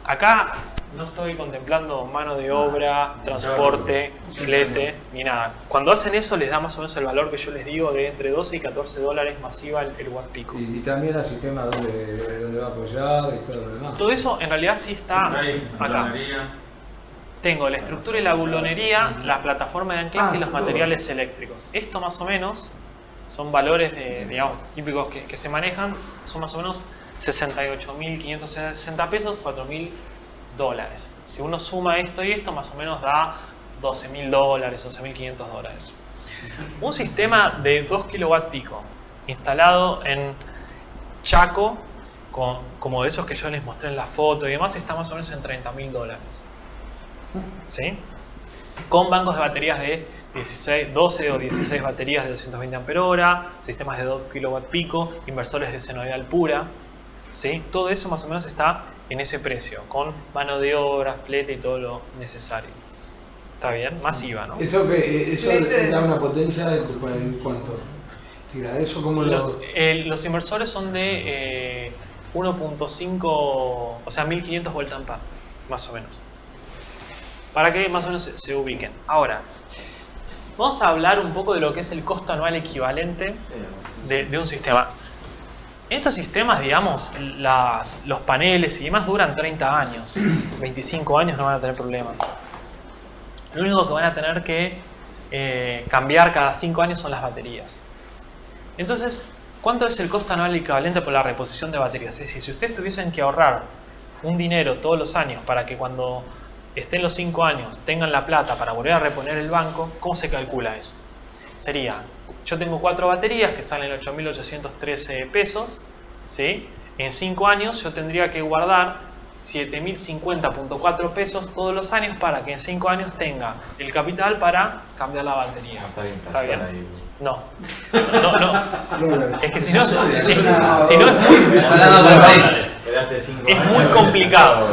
Speaker 1: Acá no estoy contemplando mano de obra, transporte, flete, ni nada. Cuando hacen eso les da más o menos el valor que yo les digo de entre 12 y 14 dólares masiva el watt pico.
Speaker 5: Y también el sistema donde va apoyado y todo lo demás.
Speaker 1: Todo eso en realidad sí está acá. Tengo la estructura y la bulonería, la plataforma de anclaje y los materiales eléctricos. Esto más o menos son valores digamos, típicos que se manejan, son más o menos 68.560 pesos, 4.000 dólares. Si uno suma esto y esto, más o menos da 12.000 dólares, 11.500 dólares. Un sistema de 2 kilowatt pico instalado en Chaco, como de esos que yo les mostré en la foto y demás, está más o menos en 30.000 dólares. ¿Sí? Con bancos de baterías de 12 o 16 baterías de 220 Ah, sistemas de 2 kilowatt pico, inversores de senoidal pura. ¿Sí? Todo eso más o menos está en ese precio, con mano de obra, flete y todo lo necesario. ¿Está bien? Masiva, ¿no?
Speaker 5: Eso da una potencia de cuánto. Tira, eso como
Speaker 1: los inversores son de 1.5, o sea 1500 volt ampere, más o menos. Para que más o menos se ubiquen. Ahora, vamos a hablar un poco de lo que es el costo anual equivalente de un sistema. En estos sistemas, digamos, los paneles y demás duran 30 años. 25 años no van a tener problemas. Lo único que van a tener que cambiar cada 5 años son las baterías. Entonces, ¿cuánto es el costo anual equivalente por la reposición de baterías? Es decir, si ustedes tuviesen que ahorrar un dinero todos los años para que cuando estén los 5 años tengan la plata para volver a reponer el banco, ¿cómo se calcula eso? Sería, yo tengo 4 baterías que salen 8.813 pesos, ¿sí? En 5 años yo tendría que guardar 7.050.4 pesos todos los años para que en 5 años tenga el capital para cambiar la batería. ¿Está bien? No. Es que si no, es muy complicado.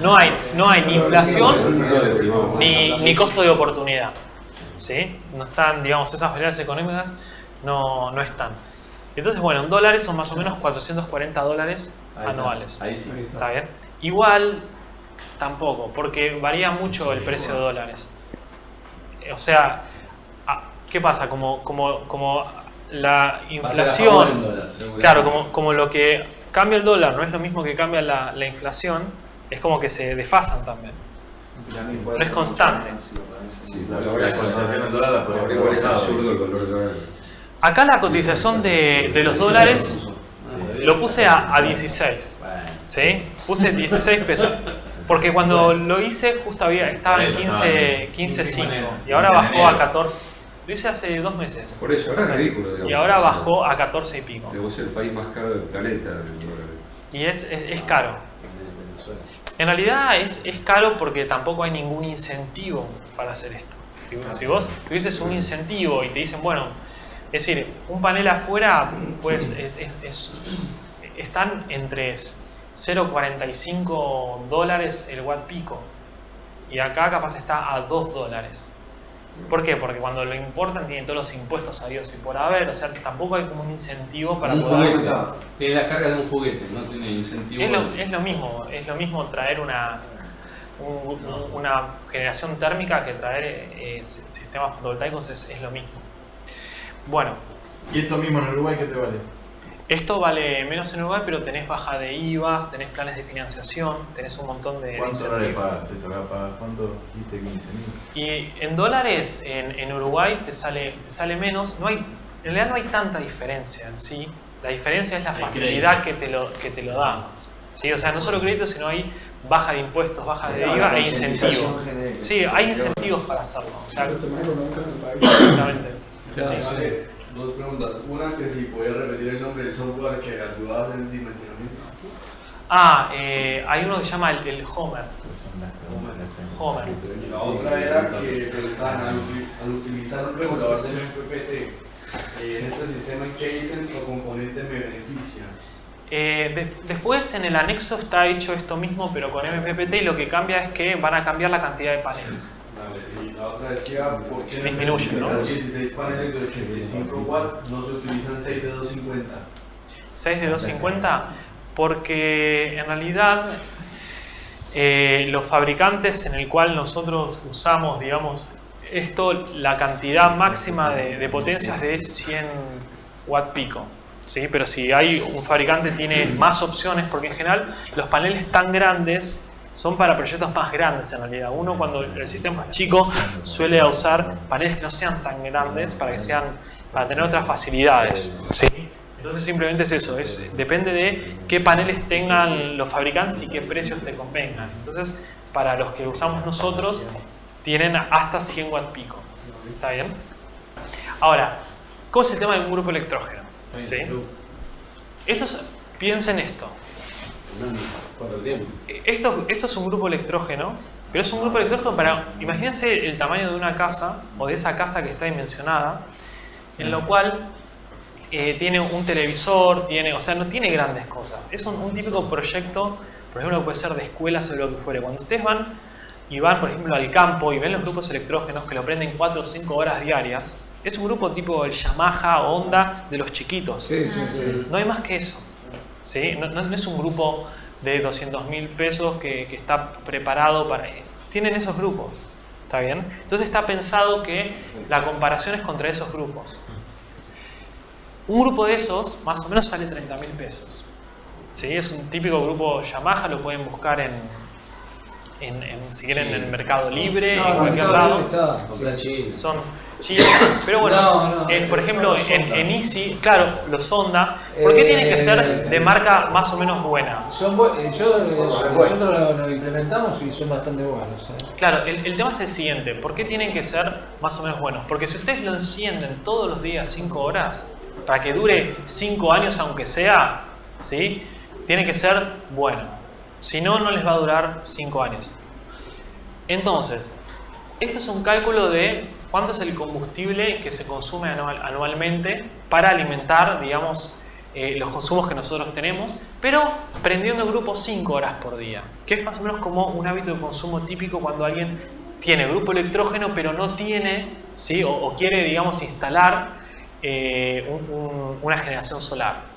Speaker 1: No hay ni inflación ni costo de oportunidad. ¿Sí? No están, digamos, esas variables económicas no están. Entonces, bueno, en dólares son más o menos 440 dólares anuales.
Speaker 6: Ahí sí.
Speaker 1: ¿Está bien? Igual, tampoco, porque varía mucho el precio de dólares. O sea, ¿qué pasa? Como la inflación, claro, como lo que cambia el dólar no es lo mismo que cambia la inflación, es como que se desfasan también. No es constante.
Speaker 8: La cotización del dólar la podemos
Speaker 9: Igual es absurdo el valor del dólar.
Speaker 1: Acá la cotización de los dólares lo puse a 16. ¿Sí? Puse 16 pesos. Porque cuando lo hice justo estaba en 15.5 y ahora bajó a 14. Lo hice hace 2 meses.
Speaker 9: Por eso, ahora es ridículo, digamos.
Speaker 1: Y ahora bajó a 14 y pico.
Speaker 9: Tenemos el país más caro del planeta.
Speaker 1: Y es caro. En realidad es caro porque tampoco hay ningún incentivo para hacer esto. Si vos tuvieses un incentivo y te dicen, bueno, es decir, un panel afuera, pues están entre 0,45 dólares el watt pico. Y acá capaz está a 2 dólares. ¿Por qué? Porque cuando lo importan tienen todos los impuestos habidos y por haber, o sea, tampoco hay como un incentivo para poder...
Speaker 6: Tiene la carga de un juguete, no tiene incentivo.
Speaker 1: Es lo mismo traer una generación térmica que traer sistemas fotovoltaicos, es lo mismo. Bueno.
Speaker 8: ¿Y esto mismo en Uruguay qué te vale?
Speaker 1: Esto vale menos en Uruguay, pero tenés baja de IVA, tenés planes de financiación, tenés un montón de
Speaker 8: ¿Cuánto
Speaker 1: incentivos.
Speaker 8: dólares pagas? ¿Te toca pagar cuánto? ¿Viste? 15.000.
Speaker 1: Y en dólares, en Uruguay te sale menos. En realidad no hay tanta diferencia en sí. La diferencia es la facilidad que te lo da. ¿Sí? O sea, no solo crédito, sino hay baja de impuestos, baja de IVA e incentivos. Sí, hay incentivos para hacerlo. O sea, exactamente.
Speaker 2: Sí. Vale, 2 preguntas. Una, que si podías repetir el nombre del software que ayudaba a hacer el dimensionamiento.
Speaker 1: Hay uno que se llama el Homer. Homer.
Speaker 2: Y la otra era que preguntaban, al utilizar un regulador de MPPT, en este sistema, ¿en qué ítem o componente me beneficia?
Speaker 1: Después en el anexo está hecho esto mismo, pero con MPPT, y lo que cambia es que van a cambiar la cantidad de paneles.
Speaker 2: Vale, y la otra decía, ¿por qué
Speaker 1: disminuye,
Speaker 2: no
Speaker 1: ¿no?
Speaker 2: 16 paneles de 85 watts no se utilizan 6 de 250?
Speaker 1: 6 de 250, porque en realidad los fabricantes en el cual nosotros usamos, digamos, esto, la cantidad máxima de potencias de 100 watt pico. ¿Sí? Pero si hay un fabricante tiene más opciones, porque en general los paneles tan grandes son para proyectos más grandes en realidad. Uno cuando el sistema es chico suele usar paneles que no sean tan grandes para tener otras facilidades. ¿Sí? Entonces simplemente es eso, depende de qué paneles tengan los fabricantes y qué precios te convengan. Entonces para los que usamos nosotros tienen hasta 100 watt pico. ¿Está bien? Ahora, ¿cómo es el tema de un grupo electrógeno? ¿Sí? Piensen esto. Esto es un grupo electrógeno, pero es un grupo electrógeno para, imagínense el tamaño de una casa o de esa casa que está dimensionada, en lo cual tiene un televisor, o sea, no tiene grandes cosas. Es un típico proyecto, por ejemplo, que puede ser de escuelas o lo que fuere. Cuando ustedes van, por ejemplo, al campo y ven los grupos electrógenos que lo prenden 4 o 5 horas diarias, es un grupo tipo el Yamaha o Honda de los chiquitos.
Speaker 5: Sí.
Speaker 1: No hay más que eso. ¿Sí? No es un grupo de 200.000 pesos que está preparado para... Tienen esos grupos. ¿Está bien? Entonces está pensado que la comparación es contra esos grupos. Un grupo de esos más o menos sale 30.000 pesos. ¿Sí? Es un típico grupo Yamaha, lo pueden buscar si quieren en el Mercado Libre, en cualquier lado. Son chinos, pero bueno, por ejemplo en Easy, claro, los Honda, ¿por qué tienen que ser de marca más o menos buena?
Speaker 5: Nosotros lo implementamos y son bastante buenos.
Speaker 1: Claro, el tema es el siguiente, ¿por qué tienen que ser más o menos buenos? Porque si ustedes lo encienden todos los días 5 horas, para que dure 5 años aunque sea, ¿sí? Tiene que ser bueno. Si no, no les va a durar 5 años. Entonces, esto es un cálculo de cuánto es el combustible que se consume anualmente para alimentar, digamos, los consumos que nosotros tenemos, pero prendiendo el grupo 5 horas por día, que es más o menos como un hábito de consumo típico cuando alguien tiene grupo electrógeno, pero no tiene, ¿sí? o quiere, digamos, instalar una generación solar.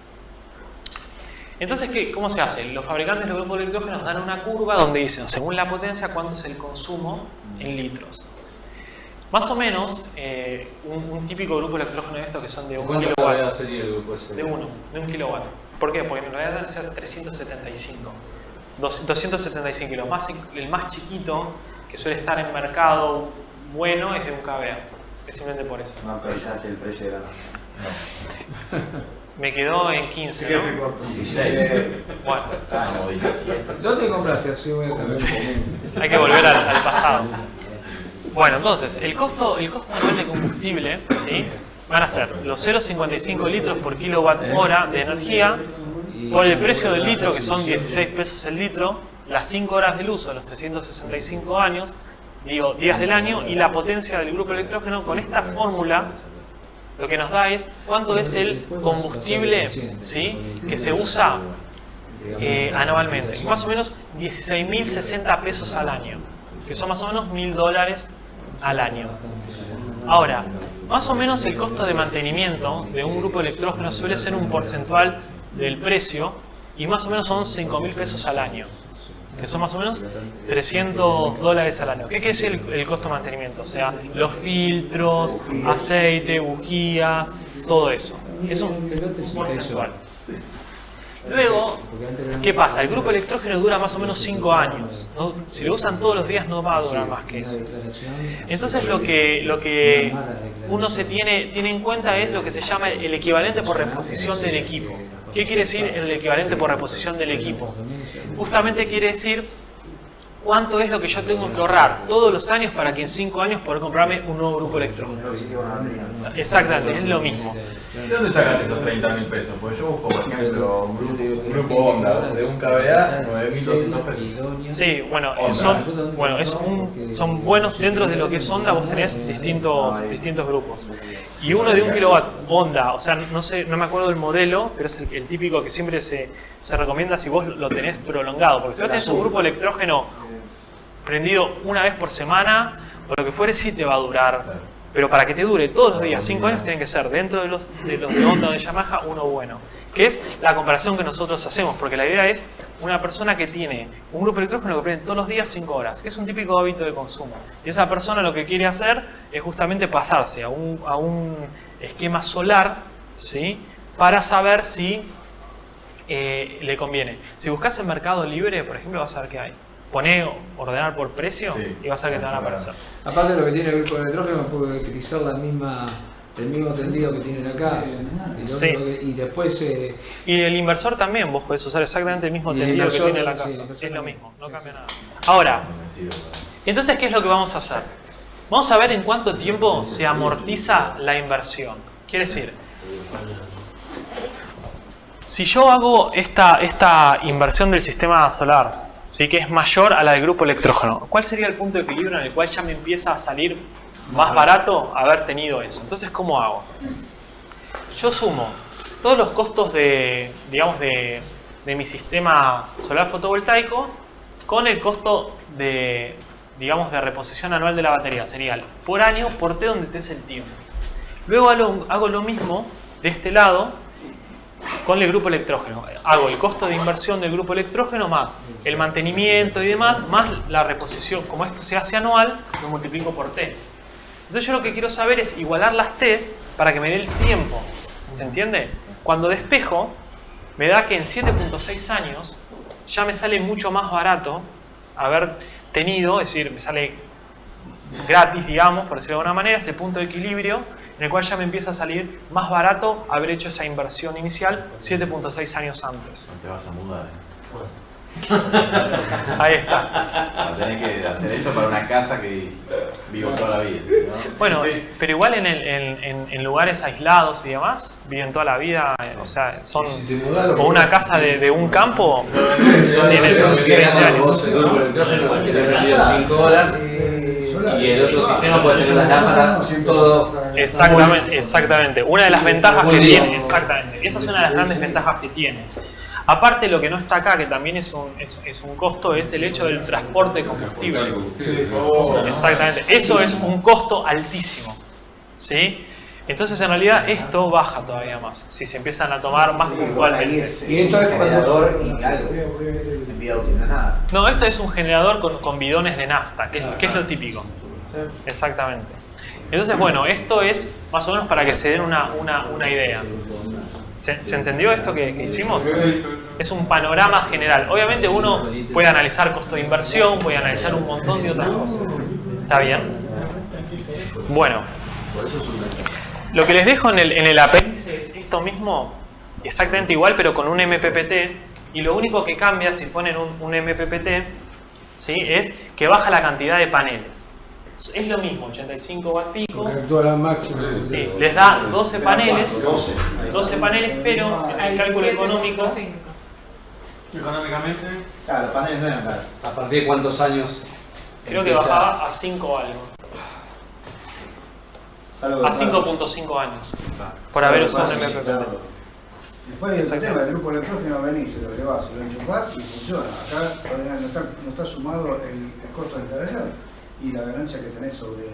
Speaker 1: Entonces, ¿cómo se hace? Los fabricantes de los grupos electrógenos dan una curva donde dicen, según la potencia, cuánto es el consumo en litros. Más o menos, un típico grupo electrógeno de estos que son de 1 kilowatt.
Speaker 6: ¿Cuánto sería el grupo ese?
Speaker 1: De 1 kilowatt. ¿Por qué? Porque en realidad deben ser 375. 275 kilos. El más chiquito que suele estar en mercado bueno es de un KBA. Es simplemente por eso.
Speaker 7: No actualizaste el precio de la nafta.
Speaker 1: Me quedó en 15, ¿no?
Speaker 7: 16.
Speaker 1: Bueno.
Speaker 7: No, 17.
Speaker 5: ¿Dónde compraste? Así voy a cambiar.
Speaker 1: Hay que volver al pasado. Bueno, entonces, el costo anual de combustible, ¿sí? Van a ser los 0,55 litros por kilowatt hora de energía por el precio del litro, que son 16 pesos el litro, las 5 horas del uso de los 365 años, digo, días del año, y la potencia del grupo electrógeno. Con esta fórmula lo que nos da es cuánto es el combustible, ¿sí?, que se usa anualmente. Más o menos 16.060 pesos al año, que son más o menos $1.000 al año. Ahora, más o menos el costo de mantenimiento de un grupo electrógeno suele ser un porcentual del precio, y más o menos son 5.000 pesos al año, que son más o menos $300 al año. ¿Qué quiere decir el costo de mantenimiento? O sea, los filtros, aceite, bujías, todo eso. Es un porcentual. Luego, ¿qué pasa? El grupo electrógeno dura más o menos 5 años. ¿No? Si lo usan todos los días no va a durar más que eso. Entonces lo que uno tiene en cuenta es lo que se llama el equivalente por reposición del equipo. ¿Qué quiere decir el equivalente por reposición del equipo? Justamente quiere decir cuánto es lo que yo tengo que ahorrar todos los años para que en 5 años poder comprarme un nuevo grupo electrógeno. Exactamente, es lo mismo.
Speaker 8: ¿De dónde sacaste esos 30.000 pesos? Pues yo busco, por ejemplo, un grupo Honda de un KBA, 9.200 pesos.
Speaker 1: Sí, bueno, son buenos dentro de lo que es Honda. Vos tenés distintos grupos. Y uno de 1 kilowatt Honda, o sea, no me acuerdo del modelo, pero es el típico que siempre se recomienda si vos lo tenés prolongado. Porque si vos tenés un grupo electrógeno prendido una vez por semana, o lo que fuere, sí te va a durar. Pero para que te dure todos los días, 5 años, tienen que ser dentro de los de Honda o de Yamaha, uno bueno. Que es la comparación que nosotros hacemos, porque la idea es una persona que tiene un grupo electrógeno que prende todos los días 5 horas, que es un típico hábito de consumo. Y esa persona lo que quiere hacer es justamente pasarse a un esquema solar, ¿sí?, para saber si le conviene. Si buscas en Mercado Libre, por ejemplo, vas a ver qué hay. Poné ordenar por precio, sí, y vas a ver que te van a aparecer.
Speaker 5: Aparte de lo que tiene el grupo de electrógeno, puede utilizar el mismo tendido que tienen acá.
Speaker 1: Sí.
Speaker 5: Y después...
Speaker 1: y el inversor también, vos podés usar exactamente el mismo tendido que tiene la casa. Sí, es lo mismo, no cambia nada. Ahora, entonces, ¿qué es lo que vamos a hacer? Vamos a ver en cuánto tiempo se amortiza la inversión. Quiere decir, si yo hago esta inversión del sistema solar, ¿sí?, que es mayor a la del grupo electrógeno, ¿cuál sería el punto de equilibrio en el cual ya me empieza a salir más barato haber tenido eso? Entonces, ¿cómo hago? Yo sumo todos los costos de mi sistema solar fotovoltaico con el costo de reposición anual de la batería. Sería por año por T, donde T es el tiempo. Luego hago lo mismo de este lado con el grupo electrógeno. Hago el costo de inversión del grupo electrógeno más el mantenimiento y demás, más la reposición. Como esto se hace anual, lo multiplico por T. Entonces yo lo que quiero saber es igualar las T's para que me dé el tiempo. ¿Se entiende? Cuando despejo, me da que en 7.6 años ya me sale mucho más barato haber tenido, es decir, me sale gratis, digamos, por decirlo de alguna manera, ese punto de equilibrio en el cual ya me empieza a salir más barato haber hecho esa inversión inicial 7.6 años antes.
Speaker 8: Te vas a mudar.
Speaker 1: Ahí está.
Speaker 8: Tenés que hacer esto para una casa que vivo toda la vida, ¿no?
Speaker 1: Bueno,
Speaker 8: sí,
Speaker 1: pero igual en lugares aislados y demás, viven toda la vida, o sea, son como una casa de un campo.
Speaker 6: Y el otro sistema puede tener las lámparas todo.
Speaker 1: Exactamente. Una de las ventajas que tiene, exactamente. Esa es una de las grandes ventajas que tiene. Aparte, lo que no está acá, que también es un costo, es el hecho del transporte de combustible. Exactamente. Eso es un costo altísimo, ¿sí? Entonces, en realidad, esto baja todavía más, si se empiezan a tomar más puntualmente.
Speaker 7: Y esto es generador y algo, en vida útil, nada.
Speaker 1: No, este es un generador con bidones de nafta, que es lo típico. Exactamente. Entonces, bueno, esto es más o menos para que se den una idea. ¿Se entendió esto que hicimos? Es un panorama general. Obviamente uno puede analizar costo de inversión, puede analizar un montón de otras cosas. ¿Está bien? Bueno. Lo que les dejo en el apéndice es esto mismo, exactamente igual, pero con un MPPT. Y lo único que cambia si ponen un MPPT, ¿sí?, es que baja la cantidad de paneles. Es lo mismo, 85 watts pico. Sí, les da 12 paneles, 12 paneles, pero en el cálculo económico.
Speaker 11: Económicamente.
Speaker 7: Claro, los paneles no eran caros.
Speaker 5: ¿A partir de cuántos años?
Speaker 1: Creo que bajaba a 5 algo. A 5.5 años. Por haber usado un MPPT.
Speaker 4: Después el tema del grupo electrógeno, venís, se lo elevás, se lo enchufás y funciona. Acá no está sumado el costo de instalación y la ganancia que tenés sobre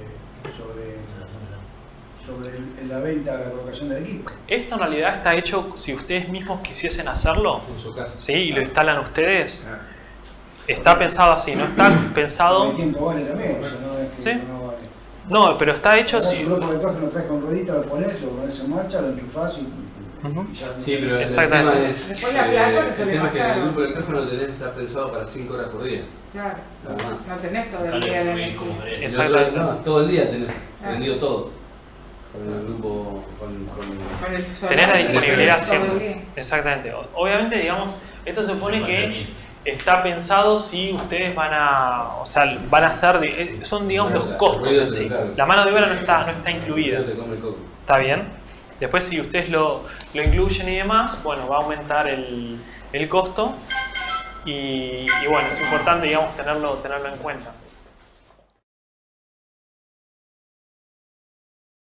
Speaker 4: la venta, la colocación del equipo.
Speaker 1: Esto en realidad está hecho si ustedes mismos quisiesen hacerlo,
Speaker 5: en su casa.
Speaker 1: ¿sí?, y lo instalan ustedes. Está pensado así, no está pensado.
Speaker 4: El tiempo vale también, o sea, no es que
Speaker 1: ¿sí?
Speaker 4: no vale.
Speaker 1: No, pero está hecho
Speaker 4: Si
Speaker 1: si.
Speaker 4: un grupo electrógeno traes con ruedita, lo pones en marcha, lo enchufás y ya.
Speaker 5: Sí, pero el tema es, el tema es que el grupo electrógeno está pensado para 5 horas por día.
Speaker 3: Claro. No tenés todo el día de energía.
Speaker 1: Exactamente.
Speaker 5: No, todo el día tenés vendido todo. Con el grupo, con
Speaker 3: el
Speaker 1: tenés la disponibilidad
Speaker 3: todo el
Speaker 1: siempre.
Speaker 3: día.
Speaker 1: Exactamente. Obviamente, digamos, esto se supone que está pensado si ustedes van a, o sea, van a hacer, son, digamos, los costos en sí. La mano de obra no está incluida. ¿Está bien? Después, si ustedes lo incluyen y demás, bueno, va a aumentar el costo y bueno, es importante, digamos, tenerlo en cuenta.